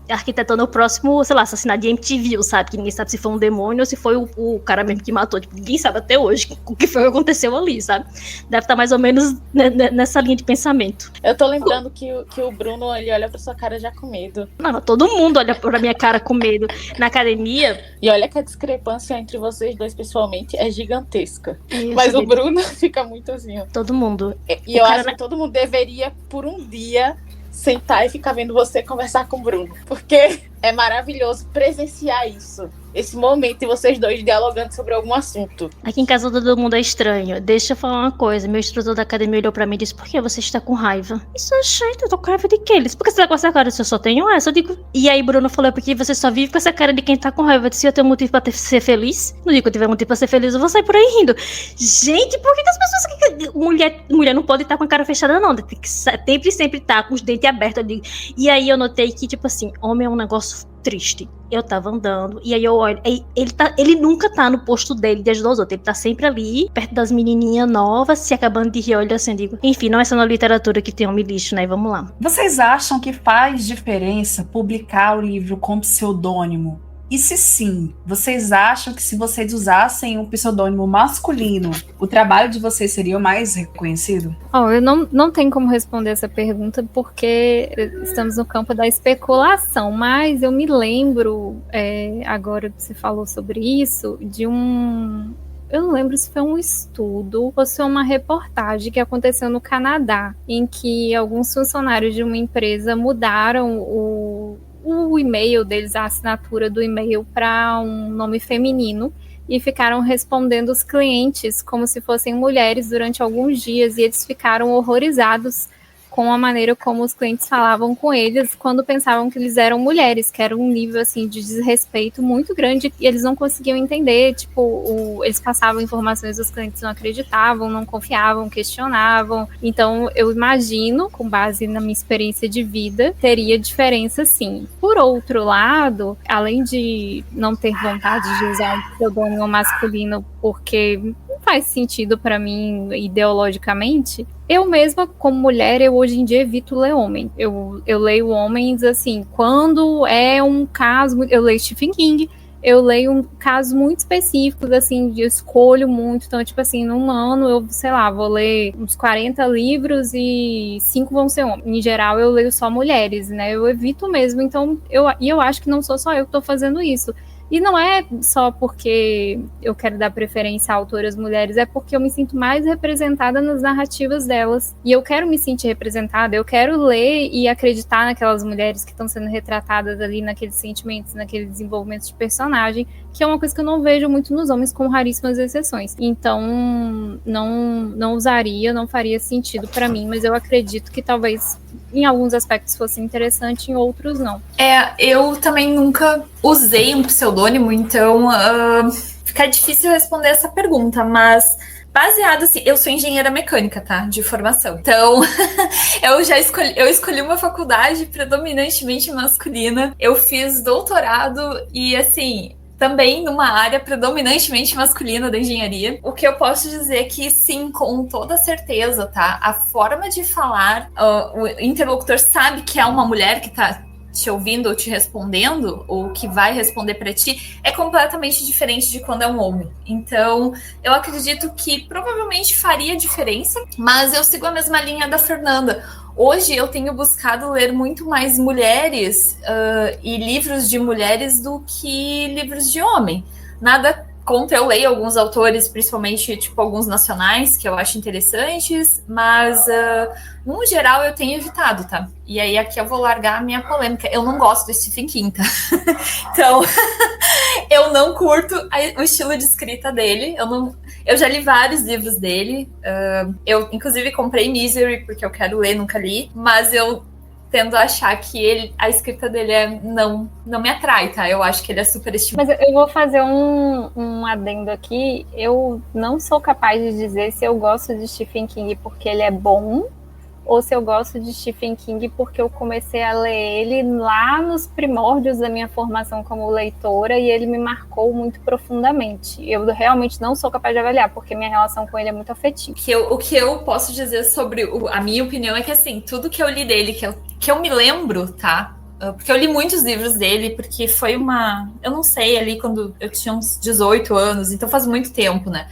Arquitetando o próximo, sei lá, assassinato de MTV, sabe? Que ninguém sabe se foi um demônio ou se foi o cara mesmo que matou. Tipo, ninguém sabe até hoje o que foi que aconteceu ali, sabe? Deve estar mais ou menos nessa linha de pensamento. Eu tô lembrando que o Bruno, ele olha pra sua cara já com medo. Não, todo mundo olha pra minha cara com medo. Na academia... E olha que a discrepância entre vocês dois, pessoalmente, é gigantesca. Mas o Bruno fica muito assim, ó. Todo mundo. E eu acho que todo mundo deveria, por um dia, sentar e ficar vendo você conversar com o Bruno. Porque é maravilhoso presenciar isso. Esse momento de vocês dois dialogando sobre algum assunto. Aqui em casa todo mundo é estranho. Deixa eu falar uma coisa. Meu instrutor da academia olhou pra mim e disse, por que você está com raiva? Isso é jeito, eu tô com raiva de quê? Ele disse, por que você tá com essa cara? Se eu só tenho essa, eu digo... E aí Bruno falou, porque você só vive com essa cara de quem tá com raiva. Eu disse, eu tenho motivo pra ser feliz? Não digo que eu tiver motivo pra ser feliz, eu vou sair por aí rindo. Gente, por que as pessoas... Mulher não pode estar com a cara fechada, não. Tem que sempre tá com os dentes abertos. Eu digo. E aí eu notei que, tipo assim, homem é um negócio triste. Eu tava andando, e aí eu olho, ele nunca tá no posto dele de ajudar os outros, ele tá sempre ali, perto das menininhas novas, se acabando de rir, olha assim, digo, enfim, não é só na literatura que tem homem lixo, né, vamos lá. Vocês acham que faz diferença publicar o livro com pseudônimo? E se sim, vocês acham que se vocês usassem um pseudônimo masculino, o trabalho de vocês seria mais reconhecido? Eu não tenho como responder essa pergunta porque estamos no campo da especulação, mas eu me lembro, agora que você falou sobre isso, de um... Eu não lembro se foi um estudo ou se foi uma reportagem que aconteceu no Canadá, em que alguns funcionários de uma empresa mudaram o e-mail deles, a assinatura do e-mail, para um nome feminino e ficaram respondendo os clientes como se fossem mulheres durante alguns dias, e eles ficaram horrorizados com a maneira como os clientes falavam com eles quando pensavam que eles eram mulheres, que era um nível assim de desrespeito muito grande, e eles não conseguiam entender, tipo, eles passavam informações, os clientes não acreditavam, não confiavam, questionavam. Então eu imagino, com base na minha experiência de vida, teria diferença sim. Por outro lado, além de não ter vontade de usar um pseudônimo masculino porque não faz sentido para mim ideologicamente, eu mesma, como mulher, eu hoje em dia evito ler homem. Eu leio homens, assim, quando é um caso... Eu leio Stephen King, eu leio um caso muito específico, assim, de escolho muito. Então, tipo assim, num ano, eu, sei lá, vou ler uns 40 livros e 5 vão ser homens. Em geral, eu leio só mulheres, né? Eu evito mesmo. Então, eu acho que não sou só eu que tô fazendo isso. E não é só porque eu quero dar preferência a autoras mulheres, é porque eu me sinto mais representada nas narrativas delas. E eu quero me sentir representada, eu quero ler e acreditar naquelas mulheres que estão sendo retratadas ali, naqueles sentimentos, naqueles desenvolvimentos de personagem, que é uma coisa que eu não vejo muito nos homens, com raríssimas exceções. Então, não usaria, não faria sentido pra mim, mas eu acredito que talvez em alguns aspectos fosse interessante, em outros não. Eu também nunca usei um pseudônimo, então fica difícil responder essa pergunta, mas baseado assim, eu sou engenheira mecânica, tá? De formação. Então, eu escolhi uma faculdade predominantemente masculina. Eu fiz doutorado e assim, também numa área predominantemente masculina da engenharia. O que eu posso dizer é que sim, com toda certeza, tá? A forma de falar, o interlocutor sabe que é uma mulher que tá te ouvindo ou te respondendo, ou que vai responder para ti, é completamente diferente de quando é um homem. Então, eu acredito que provavelmente faria diferença, mas eu sigo a mesma linha da Fernanda. Hoje eu tenho buscado ler muito mais mulheres e livros de mulheres do que livros de homem. Nada contra, eu leio alguns autores, principalmente tipo alguns nacionais, que eu acho interessantes, mas no geral eu tenho evitado, tá? E aí aqui eu vou largar a minha polêmica. Eu não gosto do Stephen King, tá? Então, eu não curto o estilo de escrita dele. Eu já li vários livros dele. Eu, inclusive, comprei Misery, porque eu quero ler, nunca li. Mas eu tendo a achar que a escrita dele não me atrai, tá? Eu acho que ele é super estimado. Mas eu vou fazer um adendo aqui. Eu não sou capaz de dizer se eu gosto de Stephen King porque ele é bom, ou se eu gosto de Stephen King porque eu comecei a ler ele lá nos primórdios da minha formação como leitora e ele me marcou muito profundamente. Eu realmente não sou capaz de avaliar, porque minha relação com ele é muito afetiva. O que eu posso dizer sobre a minha opinião é que, assim, tudo que eu li dele, que eu me lembro, tá? Porque eu li muitos livros dele, porque foi eu não sei, ali quando eu tinha uns 18 anos, então faz muito tempo, né?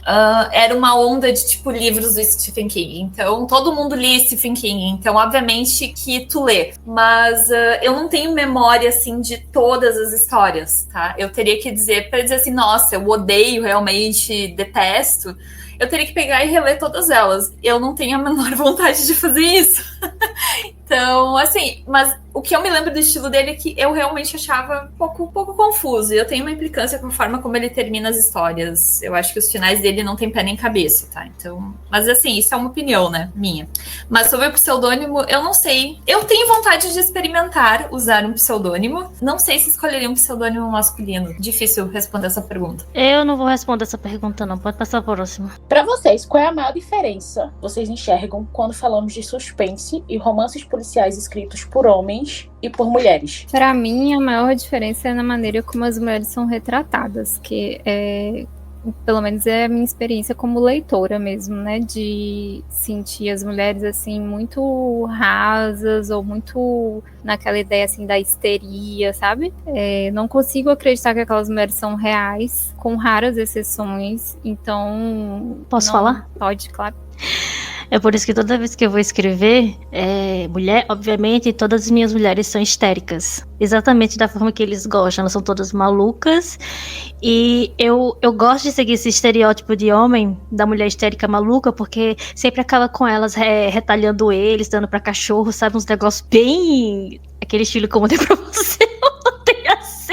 Era uma onda de, tipo, livros do Stephen King. Então, todo mundo lia Stephen King, então, obviamente, que tu lê. Mas eu não tenho memória, assim, de todas as histórias, tá? Eu teria que dizer, pra dizer assim, nossa, eu odeio realmente, detesto, eu teria que pegar e reler todas elas. Eu não tenho a menor vontade de fazer isso. Então, assim, mas o que eu me lembro do estilo dele é que eu realmente achava um pouco confuso. E eu tenho uma implicância com a forma como ele termina as histórias. Eu acho que os finais dele não tem pé nem cabeça, tá? Então, mas assim, isso é uma opinião, né? Minha. Mas sobre o pseudônimo, eu não sei. Eu tenho vontade de experimentar usar um pseudônimo. Não sei se escolheria um pseudônimo masculino. Difícil responder essa pergunta. Eu não vou responder essa pergunta, não. Pode passar a próxima. Pra vocês, qual é a maior diferença vocês enxergam quando falamos de suspense e romances policiais escritos por homens homens e por mulheres? Para mim, a maior diferença é na maneira como as mulheres são retratadas, que pelo menos é a minha experiência como leitora mesmo, né, de sentir as mulheres assim muito rasas ou muito naquela ideia assim da histeria, sabe? Não consigo acreditar que aquelas mulheres são reais, com raras exceções. Então, Posso falar? Pode, claro. É por isso que toda vez que eu vou escrever, mulher, obviamente, todas as minhas mulheres são histéricas. Exatamente da forma que eles gostam. Elas são todas malucas. E eu gosto de seguir esse estereótipo de homem, da mulher histérica maluca, porque sempre acaba com elas retalhando eles, dando pra cachorro, sabe? Uns negócios bem... aquele estilo que eu mandei pra você ontem, assim.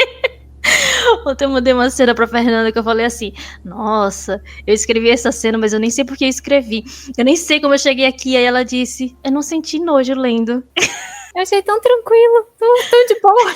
Ontem eu mandei uma cena pra Fernanda que eu falei assim: nossa, eu escrevi essa cena, mas eu nem sei porque eu escrevi. Eu nem sei como eu cheguei aqui. Aí ela disse: eu não senti nojo lendo. Eu achei tão tranquilo, tão de boa.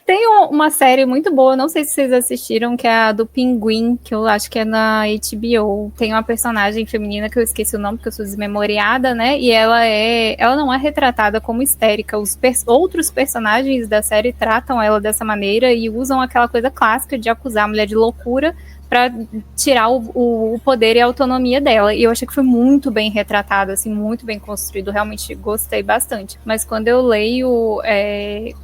Tem uma série muito boa, não sei se vocês assistiram, que é a do Pinguim, que eu acho que é na HBO. Tem uma personagem feminina que eu esqueci o nome, porque eu sou desmemoriada, né? E ela não é retratada como histérica. Os outros personagens da série tratam ela dessa maneira e usam aquela coisa clássica de acusar a mulher de loucura para tirar o poder e a autonomia dela. E eu achei que foi muito bem retratado, assim, muito bem construído. Realmente gostei bastante. Mas quando eu leio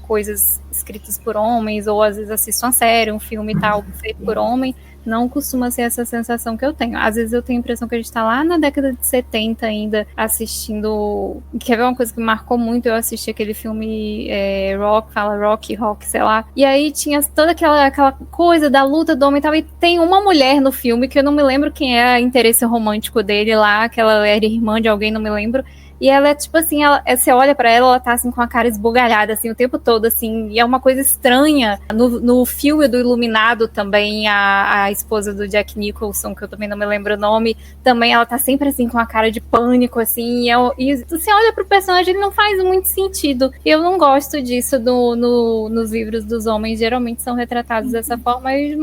coisas escritas por homens, ou às vezes assisto uma série, um filme e tal, feito por homem, não costuma ser essa sensação que eu tenho. Às vezes eu tenho a impressão que a gente tá lá na década de 70 ainda assistindo... Quer ver uma coisa que me marcou muito? Eu assisti aquele filme Rock, sei lá. E aí tinha toda aquela coisa da luta do homem e tal. E tem uma mulher no filme que eu não me lembro quem é o interesse romântico dele lá, que ela era irmã de alguém, não me lembro. E ela é tipo assim, você olha pra ela tá assim com a cara esbugalhada assim o tempo todo, assim, e é uma coisa estranha. No filme do Iluminado também, a esposa do Jack Nicholson, que eu também não me lembro o nome, também ela tá sempre assim com a cara de pânico, assim, e você olha pro personagem, ele não faz muito sentido. Eu não gosto disso nos livros dos homens, geralmente são retratados dessa forma e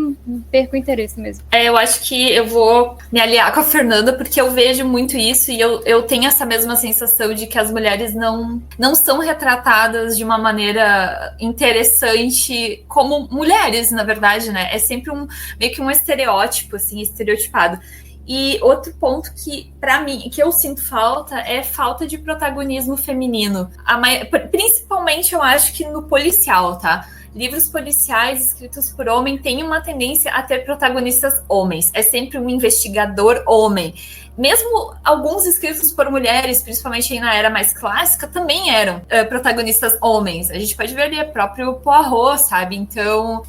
perco o interesse mesmo. Eu acho que eu vou me aliar com a Fernanda, porque eu vejo muito isso e eu tenho essa mesma sensação de que as mulheres não são retratadas de uma maneira interessante como mulheres, na verdade, né? É sempre meio que um estereótipo, assim, estereotipado. E outro ponto que, pra mim, que eu sinto falta é falta de protagonismo feminino. Principalmente, eu acho que no policial, tá? Livros policiais escritos por homem têm uma tendência a ter protagonistas homens. É sempre um investigador homem. Mesmo alguns escritos por mulheres, principalmente na era mais clássica, também eram protagonistas homens. A gente pode ver ali o próprio Poirot, sabe? Então,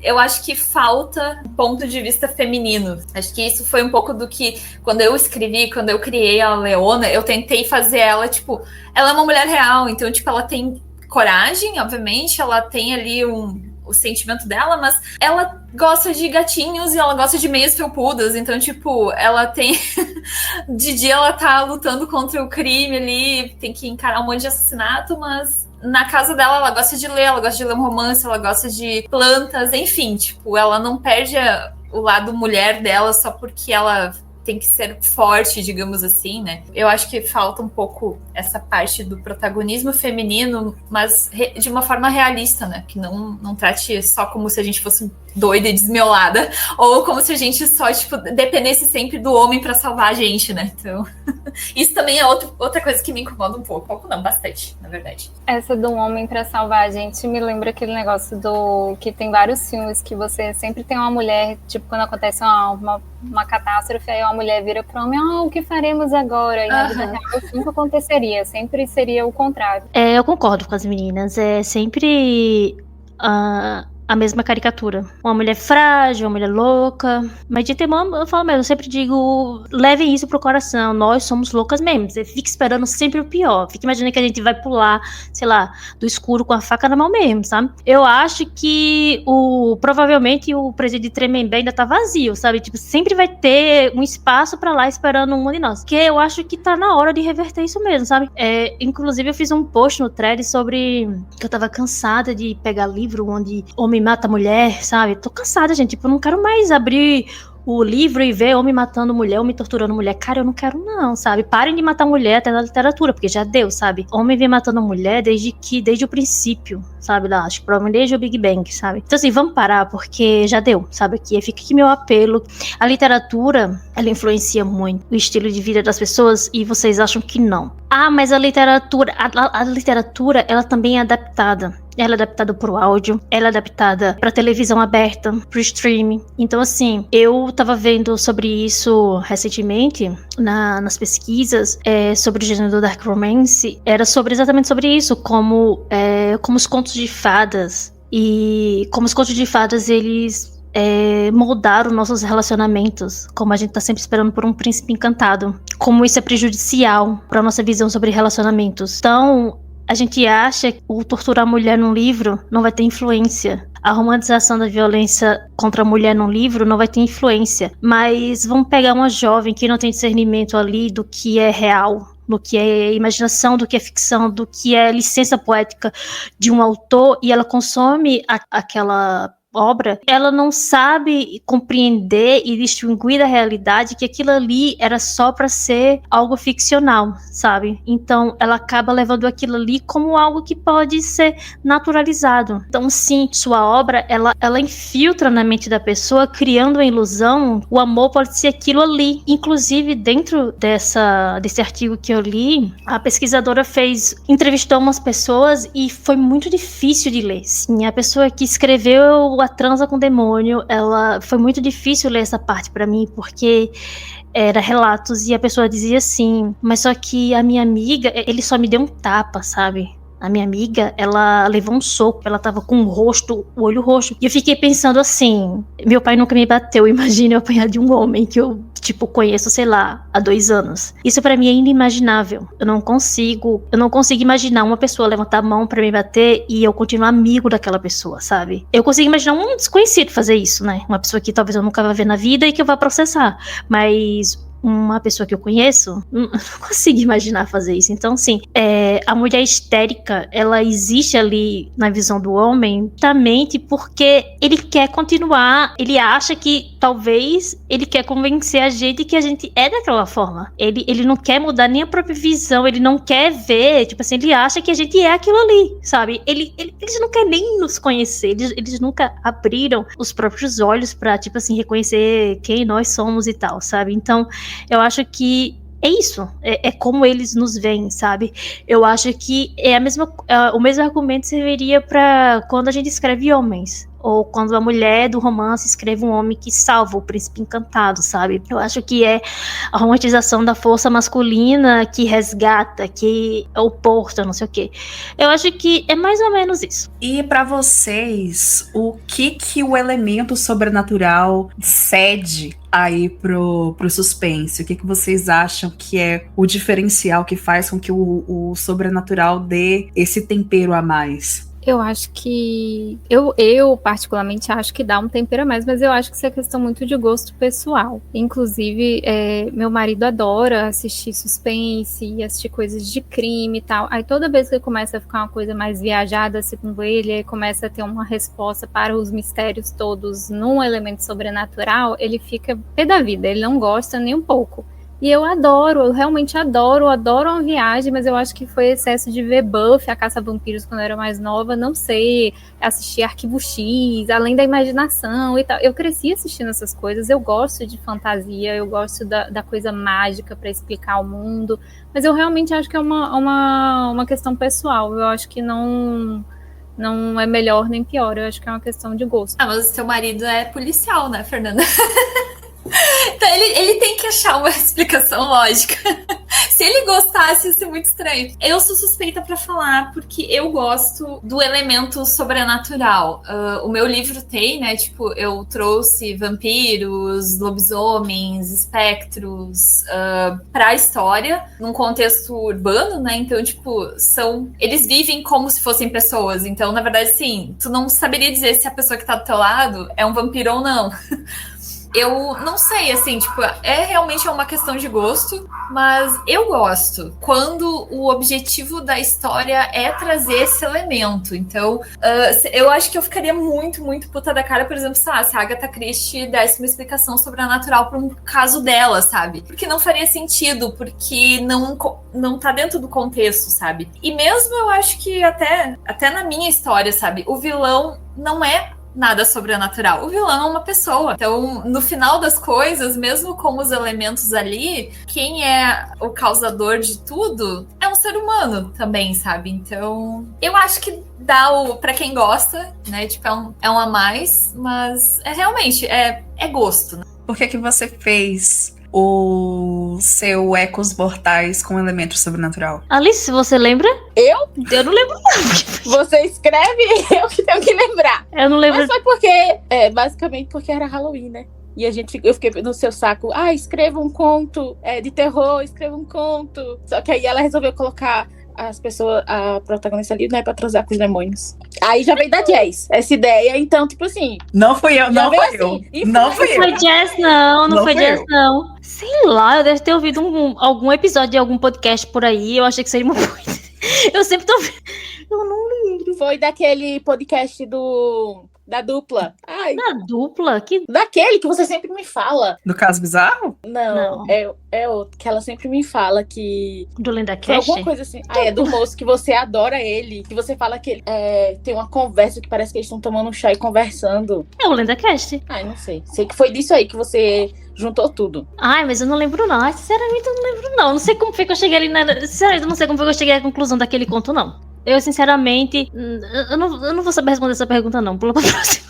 eu acho que falta um ponto de vista feminino. Acho que isso foi um pouco do que, quando eu criei a Leona, eu tentei fazer ela, tipo, ela é uma mulher real, então, tipo, ela tem coragem, obviamente, ela tem ali o sentimento dela, mas ela gosta de gatinhos e ela gosta de meias felpudas, então, tipo, ela tem... de dia ela tá lutando contra o crime ali, tem que encarar um monte de assassinato, mas na casa dela ela gosta de ler um romance, ela gosta de plantas, enfim, tipo, ela não perde o lado mulher dela só porque ela tem que ser forte, digamos assim, né? Eu acho que falta um pouco essa parte do protagonismo feminino, mas de uma forma realista, né? Que não trate só como se a gente fosse doida e desmiolada, ou como se a gente só, tipo, dependesse sempre do homem pra salvar a gente, né? Então, isso também é outra coisa que me incomoda um pouco. Pouco não, bastante, na verdade. Essa do homem pra salvar a gente me lembra aquele negócio que tem vários filmes que você sempre tem uma mulher, tipo, quando acontece uma catástrofe, aí uma mulher vira pro homem, o que faremos agora? E na vida real isso nunca aconteceria, sempre seria o contrário. Eu concordo com as meninas, é sempre a mesma caricatura. Uma mulher frágil, uma mulher louca. Mas de temor, eu falo mesmo, eu sempre digo, levem isso pro coração, nós somos loucas mesmo. Você fica esperando sempre o pior. Fica imaginando que a gente vai pular, sei lá, do escuro com a faca na mão mesmo, sabe? Eu acho que provavelmente o presídio de Tremembé ainda tá vazio, sabe? Tipo, sempre vai ter um espaço pra lá esperando um de nós. Que eu acho que tá na hora de reverter isso mesmo, sabe? Inclusive eu fiz um post no thread sobre que eu tava cansada de pegar livro onde homem mata mulher, sabe? Tô cansada, gente. Tipo, eu não quero mais abrir o livro e ver homem matando mulher, homem torturando mulher. Cara, eu não quero não, sabe? Parem de matar mulher até na literatura, porque já deu, sabe? Homem vem matando mulher desde o princípio, sabe? Lá, acho que provavelmente desde o Big Bang, sabe? Então assim, vamos parar, porque já deu, sabe? Fica aqui meu apelo. A literatura, ela influencia muito o estilo de vida das pessoas e vocês acham que não. Ah, mas a literatura, ela também é adaptada. Ela é adaptada pro áudio, ela é adaptada pra televisão aberta, pro streaming. Então, assim, eu tava vendo sobre isso recentemente, nas pesquisas, sobre o gênero do Dark Romance. Era exatamente sobre isso, como os contos de fadas. E como os contos de fadas, eles moldaram nossos relacionamentos, como a gente tá sempre esperando por um príncipe encantado, como isso é prejudicial pra nossa visão sobre relacionamentos. Então, a gente acha que o torturar a mulher num livro não vai ter influência. A romantização da violência contra a mulher num livro não vai ter influência. Mas vamos pegar uma jovem que não tem discernimento ali do que é real, do que é imaginação, do que é ficção, do que é licença poética de um autor, e ela consome aquela obra, ela não sabe compreender e distinguir da realidade que aquilo ali era só para ser algo ficcional, sabe? Então, ela acaba levando aquilo ali como algo que pode ser naturalizado. Então, sim, sua obra, ela infiltra na mente da pessoa, criando a ilusão, o amor pode ser aquilo ali. Inclusive, dentro desse artigo que eu li, a pesquisadora entrevistou umas pessoas e foi muito difícil de ler. Sim, a pessoa que escreveu A Transa com o Demônio, foi muito difícil ler essa parte pra mim, porque era relatos e a pessoa dizia assim, mas só que a minha amiga, ele só me deu um tapa, sabe? A minha amiga, ela levou um soco, ela tava com o olho roxo. E eu fiquei pensando assim, meu pai nunca me bateu, imagina eu apanhar de um homem que eu, conheço, sei lá, há 2 anos. Isso pra mim é inimaginável. Eu não consigo imaginar uma pessoa levantar a mão pra me bater e eu continuar amigo daquela pessoa, sabe? Eu consigo imaginar um desconhecido fazer isso, né? Uma pessoa que talvez eu nunca vá ver na vida e que eu vá processar. Mas uma pessoa que eu conheço, não consigo imaginar fazer isso. Então, sim, a mulher histérica, ela existe ali na visão do homem justamente porque ele quer continuar, ele acha que talvez ele quer convencer a gente que a gente é daquela forma. Ele não quer mudar nem a própria visão, ele não quer ver, ele acha que a gente é aquilo ali, sabe? Eles não querem nem nos conhecer, eles nunca abriram os próprios olhos pra, reconhecer quem nós somos e tal, sabe? Então, eu acho que é isso, é como eles nos veem, sabe? Eu acho que o mesmo argumento serviria para quando a gente escreve homens, ou quando a mulher do romance escreve um homem que salva o príncipe encantado, sabe? Eu acho que é a romantização da força masculina que resgata, que é oposta, não sei o quê. Eu acho que é mais ou menos isso. E pra vocês, o que o elemento sobrenatural cede aí pro suspense? O que vocês acham que é o diferencial que faz com que o sobrenatural dê esse tempero a mais? Eu acho que... Eu particularmente acho que dá um tempero a mais, mas eu acho que isso é questão muito de gosto pessoal. Inclusive, meu marido adora assistir suspense e assistir coisas de crime e tal. Aí toda vez que começa a ficar uma coisa mais viajada, segundo ele começa a ter uma resposta para os mistérios todos num elemento sobrenatural, ele fica pé da vida, ele não gosta nem um pouco. E eu realmente adoro uma viagem, mas eu acho que foi excesso de ver Buffy, a Caça a Vampiros, quando eu era mais nova, não sei, assistir Arquivo X, além da imaginação e tal. Eu cresci assistindo essas coisas, eu gosto de fantasia, eu gosto da coisa mágica para explicar o mundo, mas eu realmente acho que é uma questão pessoal, eu acho que não é melhor nem pior, eu acho que é uma questão de gosto. Ah, mas o seu marido é policial, né, Fernanda? Então ele tem que achar uma explicação lógica. Se ele gostasse, ia ser muito estranho. Eu sou suspeita pra falar, porque eu gosto do elemento sobrenatural. O meu livro tem, né, eu trouxe vampiros, lobisomens, espectros pra história, num contexto urbano, né, então, eles vivem como se fossem pessoas. Então, na verdade, sim, tu não saberia dizer se a pessoa que tá do teu lado é um vampiro ou não. Eu não sei, assim, tipo, realmente uma questão de gosto, mas eu gosto quando o objetivo da história é trazer esse elemento. Então, eu acho que eu ficaria muito, muito puta da cara, por exemplo, se a Agatha Christie desse uma explicação sobrenatural para um caso dela, sabe? Porque não faria sentido, porque não tá dentro do contexto, sabe? E mesmo eu acho que até na minha história, sabe? O vilão não é nada sobrenatural. O vilão é uma pessoa. Então, no final das coisas, mesmo com os elementos ali, quem é o causador de tudo é um ser humano também, sabe? Então, eu acho que dá pra quem gosta, né? Tipo, é um a mais, mas realmente é gosto, né? Por que você fez o seu Ecos Mortais com elemento sobrenatural? Alice, você lembra? Eu? Eu não lembro. Você escreve, eu que tenho que lembrar. Eu não lembro. Mas foi porque, basicamente porque era Halloween, né? E eu fiquei no seu saco, escreva um conto de terror, escreva um conto. Só que aí ela resolveu colocar as pessoas, a protagonista ali, né, pra transar com os demônios. Aí já veio da Jazz, essa ideia, então, tipo assim... Não fui eu, não fui eu. Não fui eu. Não foi Jazz, não foi Jazz, não. Sei lá, eu deve ter ouvido algum episódio de algum podcast por aí, eu achei que seria uma coisa. Eu sempre tô... Eu não lembro. Foi daquele podcast da dupla. Da dupla? Daquele que você sempre me fala. Do Caso Bizarro? Não. É outro que ela sempre me fala que... Do Lenda Foi Cast? alguma coisa assim. É do moço que você adora ele. Que você fala que ele tem uma conversa que parece que eles estão tomando um chá e conversando. É o Lenda Cast. Eu não sei. Sei que foi disso aí que você juntou tudo. Mas eu não lembro não. Sinceramente, eu não lembro não. Não sei como foi que eu cheguei ali Sinceramente, eu não sei como foi que eu cheguei à conclusão daquele conto, não. Eu, sinceramente, eu não vou saber responder essa pergunta, não. Pula pra próxima.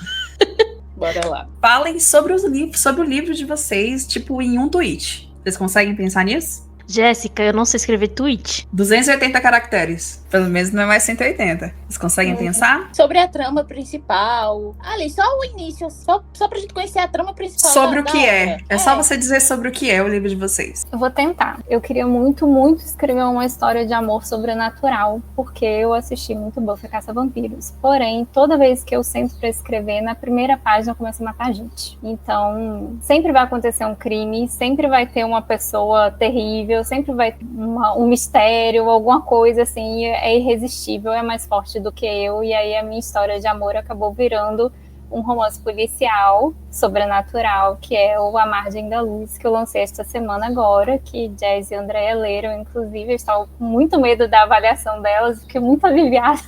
Bora lá. Falem sobre o livro de vocês, tipo, em um tweet. Vocês conseguem pensar nisso? Jéssica, eu não sei escrever tweet. 280 caracteres. Pelo menos não é mais 180. Vocês conseguem pensar? Sobre a trama principal. Ali, só o início. Só pra gente conhecer a trama principal. Sobre o que é. É só você dizer sobre o que é o livro de vocês. Eu vou tentar. Eu queria muito, muito escrever uma história de amor sobrenatural, porque eu assisti muito Buffy Caça-Vampiros. Porém, toda vez que eu sento pra escrever, na primeira página eu começo a matar gente. Então, sempre vai acontecer um crime, sempre vai ter uma pessoa terrível, sempre vai ter um mistério, alguma coisa assim, é irresistível, é mais forte do que eu, e aí a minha história de amor acabou virando um romance policial, sobrenatural, que é o A Margem da Luz, que eu lancei esta semana agora, que Jazz e Andréa leram, inclusive, eu estava com muito medo da avaliação delas, fiquei muito aliviada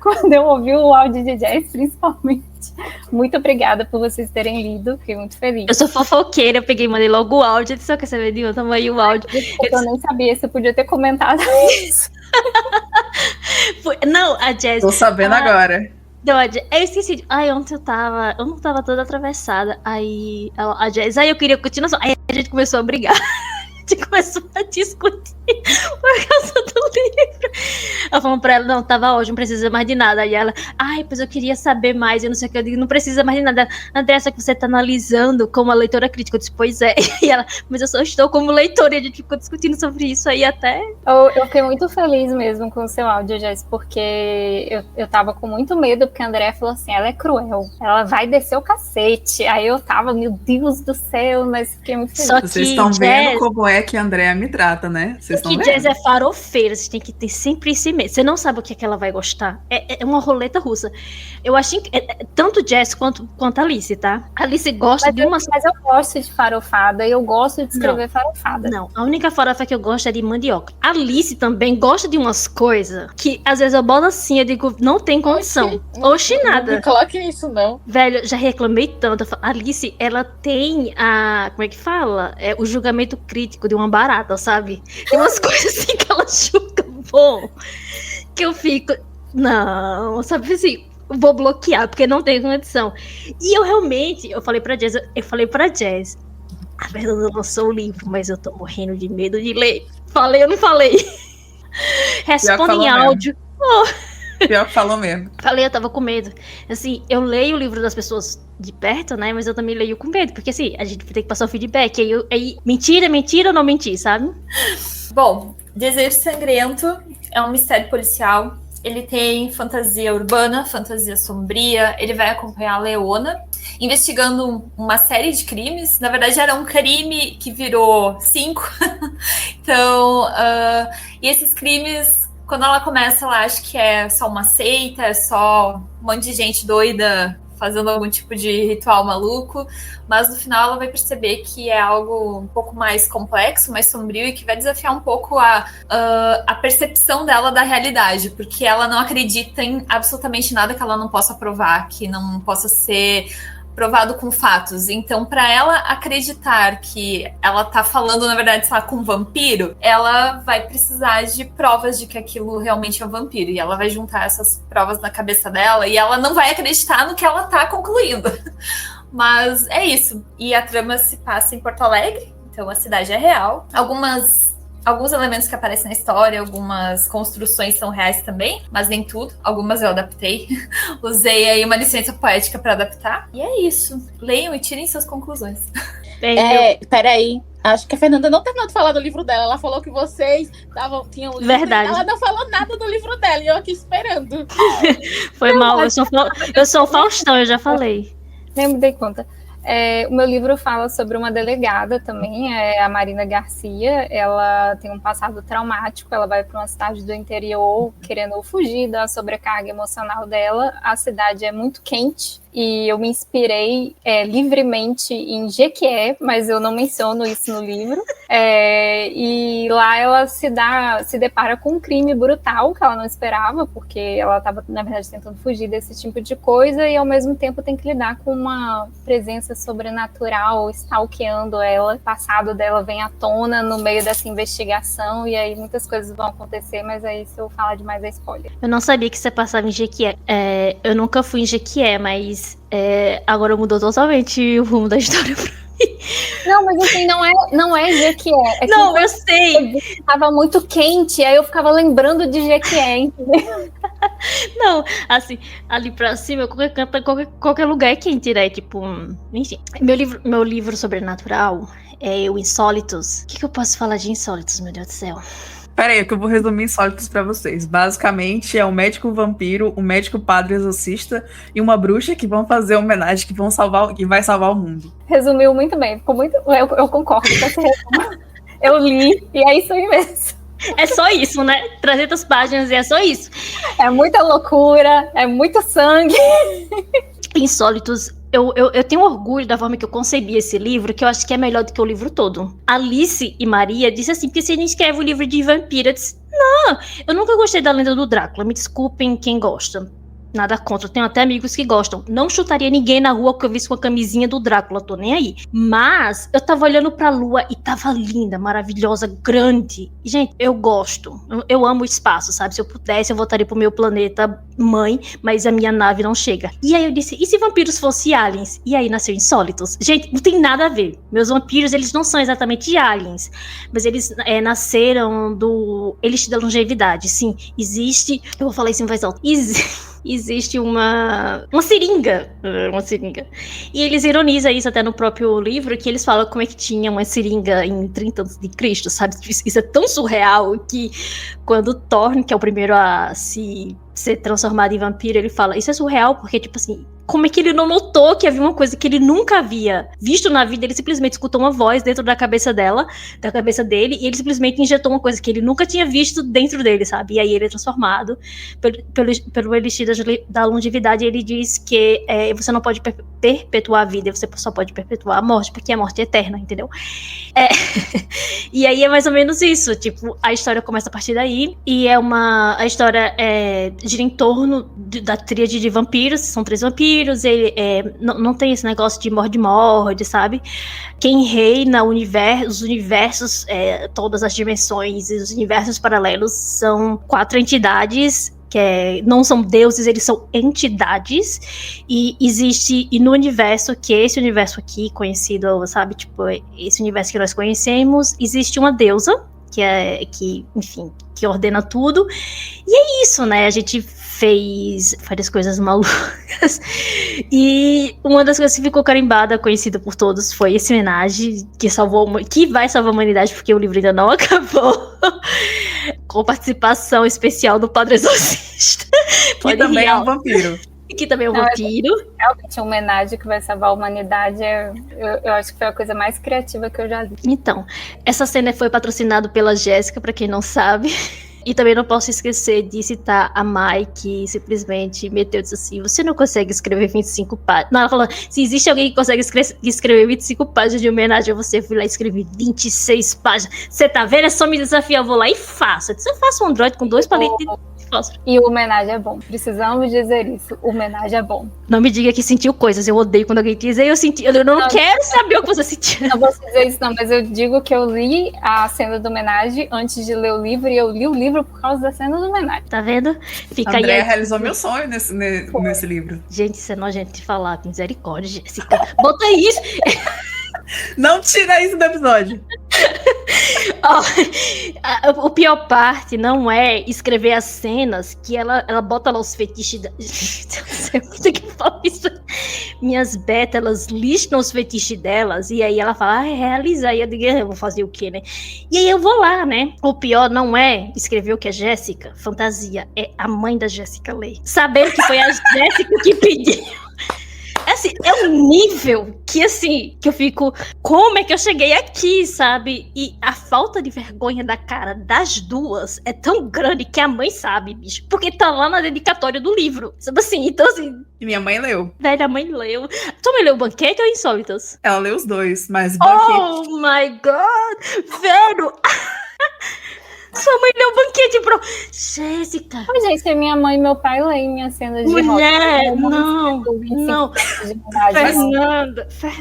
quando eu ouvi o áudio de Jazz, principalmente. Muito obrigada por vocês terem lido, fiquei muito feliz. Eu sou fofoqueira, eu peguei e mandei logo o áudio, eu disse, só quer saber de onde aí o áudio. Eu nem sabia se eu podia ter comentado isso. Não, a Jazz... Tô sabendo agora. Não, eu esqueci. Ontem eu não tava toda atravessada. Aí a Jazz, eu queria continuação. Aí a gente começou a brigar. A gente começou a discutir por causa do livro. Eu falando pra ela, não, tava ótimo, não precisa mais de nada. Aí ela, pois eu queria saber mais, eu não sei o que. Eu digo, não precisa mais de nada. André, só que você tá analisando como a leitora crítica. Eu disse, pois é. E ela, mas eu só estou como leitora. E a gente ficou discutindo sobre isso aí até... Eu fiquei muito feliz mesmo com o seu áudio, Jess, porque eu tava com muito medo, porque a André falou assim, ela é cruel, ela vai descer o cacete. Aí eu tava, meu Deus do céu, mas fiquei muito feliz. Só que vocês estão vendo como é que a Andréa me trata, né? Vocês estão vendo? Jazz é farofeira, você tem que ter sempre esse medo. Você não sabe o que é que ela vai gostar. É uma roleta russa. Eu acho que tanto Jazz quanto a Alice, tá? A Alice gosta de umas... Mas eu gosto de farofada e eu gosto de escrever farofada. Não, a única farofa que eu gosto é de mandioca. A Alice também gosta de umas coisas que às vezes eu boto assim, eu digo, não tem condição. Oxi, nada. Não me coloque nisso, não. Velho, eu já reclamei tanto. A Alice, ela tem como é que fala? O julgamento crítico de uma barata, sabe? Tem umas coisas assim que ela julga bom, que eu fico, não, sabe assim, vou bloquear, porque não tem condição. E eu falei pra Jazz, a Fernanda lançou o livro, mas eu tô morrendo de medo de ler. Falei ou não falei? Responde em áudio. Pior que falou mesmo. Falei, eu tava com medo. Assim, eu leio o livro das pessoas de perto, né? Mas eu também leio com medo. Porque assim, a gente tem que passar o feedback. Aí mentira ou não mentir, sabe? Bom, Desejo Sangrento é um mistério policial. Ele tem fantasia urbana, fantasia sombria. Ele vai acompanhar a Leona. investigando uma série de crimes. Na verdade, era um crime que virou 5. Então, e esses crimes, quando ela começa, ela acha que é só uma seita, é só um monte de gente doida fazendo algum tipo de ritual maluco, mas no final ela vai perceber que é algo um pouco mais complexo, mais sombrio, e que vai desafiar um pouco a percepção dela da realidade, porque ela não acredita em absolutamente nada que ela não possa provar, que não possa ser provado com fatos. Então, para ela acreditar que ela tá falando, na verdade, sei lá, com um vampiro, ela vai precisar de provas de que aquilo realmente é um vampiro. E ela vai juntar essas provas na cabeça dela e ela não vai acreditar no que ela tá concluindo. Mas é isso. E a trama se passa em Porto Alegre, então a cidade é real. Alguns elementos que aparecem na história, algumas construções são reais também, mas nem tudo. Algumas eu adaptei. Usei aí uma licença poética para adaptar. E é isso. Leiam e tirem suas conclusões. Peraí. Acho que a Fernanda não terminou de falar do livro dela. Ela falou que vocês tinham lido. Verdade. Ela não falou nada do livro dela e eu aqui esperando. Foi mal. Eu sou o Faustão, eu já falei. Nem me dei conta. O meu livro fala sobre uma delegada também, a Marina Garcia. Ela tem um passado traumático, ela vai para uma cidade do interior querendo fugir da sobrecarga emocional dela. A cidade é muito quente e eu me inspirei livremente em Jequié, mas eu não menciono isso no livro. E lá ela se depara com um crime brutal que ela não esperava, porque ela estava, na verdade, tentando fugir desse tipo de coisa e, ao mesmo tempo, tem que lidar com uma presença sobrenatural stalkeando ela. O passado dela vem à tona no meio dessa investigação e aí muitas coisas vão acontecer, mas aí se eu falar demais é spoiler. Eu não sabia que você passava em Jequié. Eu nunca fui em Jequié, mas agora mudou totalmente o rumo da história pra mim. Não, mas assim, não é Jequié. Não, eu sei. Tava muito quente, aí eu ficava lembrando de Jequié, entendeu? Não, assim, ali pra cima, qualquer lugar é quente, né? Tipo, enfim. Meu livro sobrenatural é o Insólitos. O que eu posso falar de Insólitos, meu Deus do céu? Pera aí, que eu vou resumir Insólitos pra vocês. Basicamente, é um médico vampiro, um médico padre exorcista e uma bruxa que vão fazer homenagem, que vai salvar o mundo. Resumiu muito bem, ficou muito... Eu concordo com esse resumo. Eu li e é isso aí mesmo. É só isso, né? 300 páginas e é só isso. É muita loucura, é muito sangue. Insólitos, eu tenho orgulho da forma que eu concebi esse livro, que eu acho que é melhor do que o livro todo. Alice e Maria disse assim, porque você não escreve o livro de vampiro. Eu disse, não, eu nunca gostei da lenda do Drácula, me desculpem quem gosta. Nada contra, eu tenho até amigos que gostam. Não chutaria ninguém na rua que eu visse com a camisinha do Drácula, tô nem aí. Mas eu tava olhando pra lua e tava linda, maravilhosa, grande. E, gente, eu gosto. Eu amo o espaço, sabe? Se eu pudesse, eu voltaria pro meu planeta mãe, mas a minha nave não chega. E aí eu disse, e se vampiros fossem aliens? E aí nasceu Insólitos. Gente, não tem nada a ver. Meus vampiros, eles não são exatamente aliens, mas eles nasceram do elixir da longevidade. Sim, existe... Eu vou falar isso em voz alta. Existe uma seringa. E eles ironizam isso até no próprio livro, que eles falam como é que tinha uma seringa em 30 anos de Cristo, sabe? Isso é tão surreal que quando Thorne, que é o primeiro a se ser transformado em vampiro, ele fala, isso é surreal porque, tipo assim, como é que ele não notou que havia uma coisa que ele nunca havia visto na vida? Ele simplesmente escutou uma voz dentro da cabeça dele, e ele simplesmente injetou uma coisa que ele nunca tinha visto dentro dele, sabe? E aí ele é transformado pelo elixir da longevidade. Ele diz que você não pode perpetuar a vida, você só pode perpetuar a morte, porque a morte é eterna, entendeu? E aí é mais ou menos isso, tipo, a história começa a partir daí, e a história gira em torno da tríade de vampiros, são 3 vampiros, não tem esse negócio de morde, sabe? Quem reina os universos, todas as dimensões e os universos paralelos são 4 entidades, que não são deuses, eles são entidades, e no universo, que é esse universo aqui, conhecido, sabe, tipo, esse universo que nós conhecemos, existe uma deusa, que ordena tudo, e é isso, né, a gente fez várias coisas malucas, e uma das coisas que ficou carimbada, conhecida por todos, foi esse homenagem que vai salvar a humanidade, porque o livro ainda não acabou, com participação especial do Padre Exorcista. Que também é um vampiro. que também é um vampiro. Realmente, uma homenagem que vai salvar a humanidade, eu acho que foi a coisa mais criativa que eu já vi. Então, essa cena foi patrocinada pela Jéssica, pra quem não sabe. E também não posso esquecer de citar a Mai, que simplesmente meteu e disse assim, você não consegue escrever 25 páginas. Não, ela falou, se existe alguém que consegue escrever 25 páginas de homenagem a você, eu fui lá e escrevi 26 páginas. Você tá vendo? É só me desafiar, eu vou lá e faço. Eu disse, eu faço um Android com 2 palitos de fósforo. E o homenagem é bom. Precisamos dizer isso. O homenagem é bom. Não me diga que sentiu coisas. Eu odeio quando alguém diz, eu senti. Eu não quero saber o que você sentiu. Não vou dizer isso, não, mas eu digo que eu li a cena da homenagem antes de ler o livro, e eu li o livro por causa da cena da homenagem. Tá vendo? Fica Andréa aí. realizou meu sonho nesse livro. Gente, isso é nojento de falar. Misericórdia, Jéssica. Bota isso. Não tira isso do episódio. O pior parte não é escrever as cenas que ela bota lá os fetiches da... Eu não sei como é que fala isso. Minhas betas, elas listam os fetiches delas e aí ela fala, realiza. Aí eu digo, eu vou fazer o quê, né? E aí eu vou lá, né? O pior não é escrever o que é Jéssica, fantasia, é a mãe da Jéssica ler. Saber que foi a Jéssica que pediu. Assim, é um nível que, assim, que eu fico... Como é que eu cheguei aqui, sabe? E a falta de vergonha da cara das duas é tão grande que a mãe sabe, bicho. Porque tá lá na dedicatória do livro. Sabe assim? Então, assim... E minha mãe leu. Velho, a mãe leu. Tu me leu Banquete ou Insólitos? Ela leu os dois, mas Banquete... Oh, my God! Velho... Sua mãe leu Banquete, bro. Jéssica. Mas, gente, minha mãe e meu pai leem minha cena de mulher, rock. não.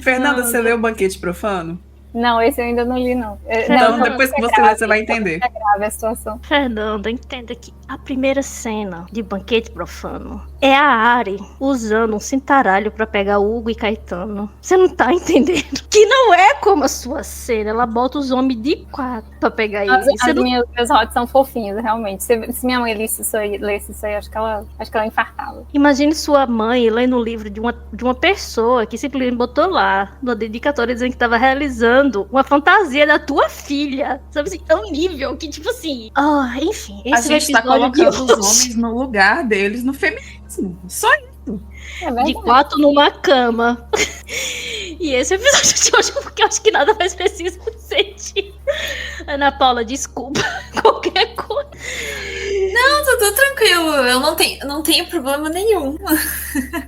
Fernanda, você leu Banquete Profano? Não, esse eu ainda não li, não. Então, depois que você ler, você vai entender. É grave a situação. Fernanda, entenda que a primeira cena de Banquete Profano é a Ari usando um cintaralho pra pegar Hugo e Caetano. Você não tá entendendo? Que não é como a sua cena. Ela bota os homens de 4 pra pegar eles. Meus hots são fofinhos, realmente. Se minha mãe lesse isso aí, acho que ela infartava. Imagine sua mãe lendo o livro de uma pessoa que simplesmente botou lá, na dedicatória, dizendo que tava realizando uma fantasia da tua filha. Sabe assim? É um nível que, tipo assim... enfim, esse a gente tá colocando os homens no lugar deles no feminismo. Só isso. De 4 numa cama. E esse episódio de hoje, porque eu acho que nada mais preciso ser dito. Ana Paula, desculpa. Qualquer coisa. Não, tudo tranquilo. Eu não tenho problema nenhum.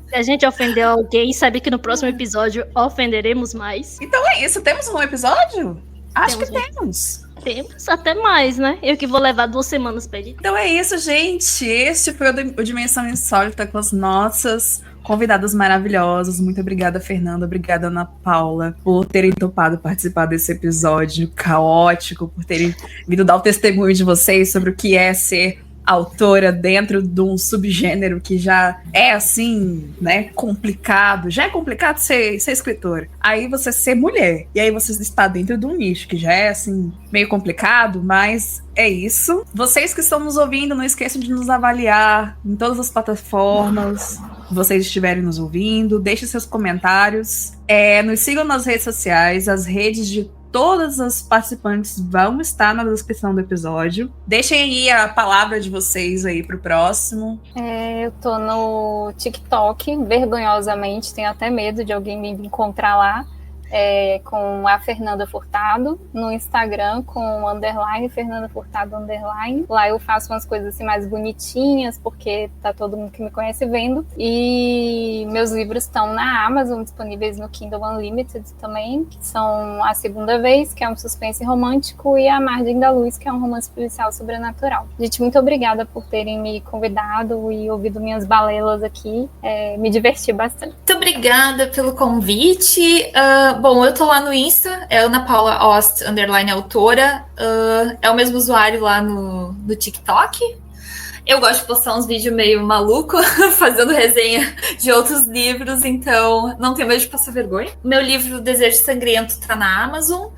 Se a gente ofendeu alguém, sabe que no próximo episódio ofenderemos mais. Então é isso. Temos um episódio? Acho que temos. Temos até mais, né? Eu que vou levar 2 semanas pra editar. Então é isso, gente. Este foi o Dimensão Insólita com as nossas convidadas maravilhosas. Muito obrigada, Fernanda. Obrigada, Ana Paula, por terem topado participar desse episódio caótico, por terem vindo dar o testemunho de vocês sobre o que é ser autora dentro de um subgênero que já é assim, né, complicado. Já é complicado ser escritora. Aí você ser mulher, e aí você está dentro de um nicho que já é assim, meio complicado, mas é isso. Vocês que estão nos ouvindo, não esqueçam de nos avaliar em todas as plataformas que vocês estiverem nos ouvindo. Deixem seus comentários. Nos sigam nas redes sociais, as redes de todas as participantes vão estar na descrição do episódio. Deixem aí a palavra de vocês aí pro próximo. Eu tô no TikTok, vergonhosamente, tenho até medo de alguém me encontrar lá. Com a Fernanda Furtado, no Instagram com _ Fernanda Furtado _. Lá eu faço umas coisas assim mais bonitinhas, porque tá todo mundo que me conhece vendo. E meus livros estão na Amazon, disponíveis no Kindle Unlimited também, que são A Segunda Vez, que é um suspense romântico, e A Margem da Luz, que é um romance policial sobrenatural. Gente, muito obrigada por terem me convidado e ouvido minhas balelas aqui. Me diverti bastante. Muito obrigada pelo convite. Bom, eu tô lá no Insta, é Ana Paula Ost, _autora. É o mesmo usuário lá no TikTok. Eu gosto de postar uns vídeos meio maluco, fazendo resenha de outros livros, então não tenho medo de passar vergonha. Meu livro Desejo Sangrento tá na Amazon,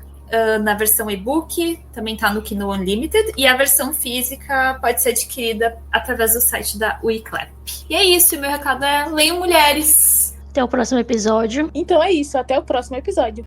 na versão e-book, também tá no Kindle Unlimited, e a versão física pode ser adquirida através do site da Wiclap. E é isso, meu recado é: leiam mulheres! Até o próximo episódio. Então é isso, até o próximo episódio.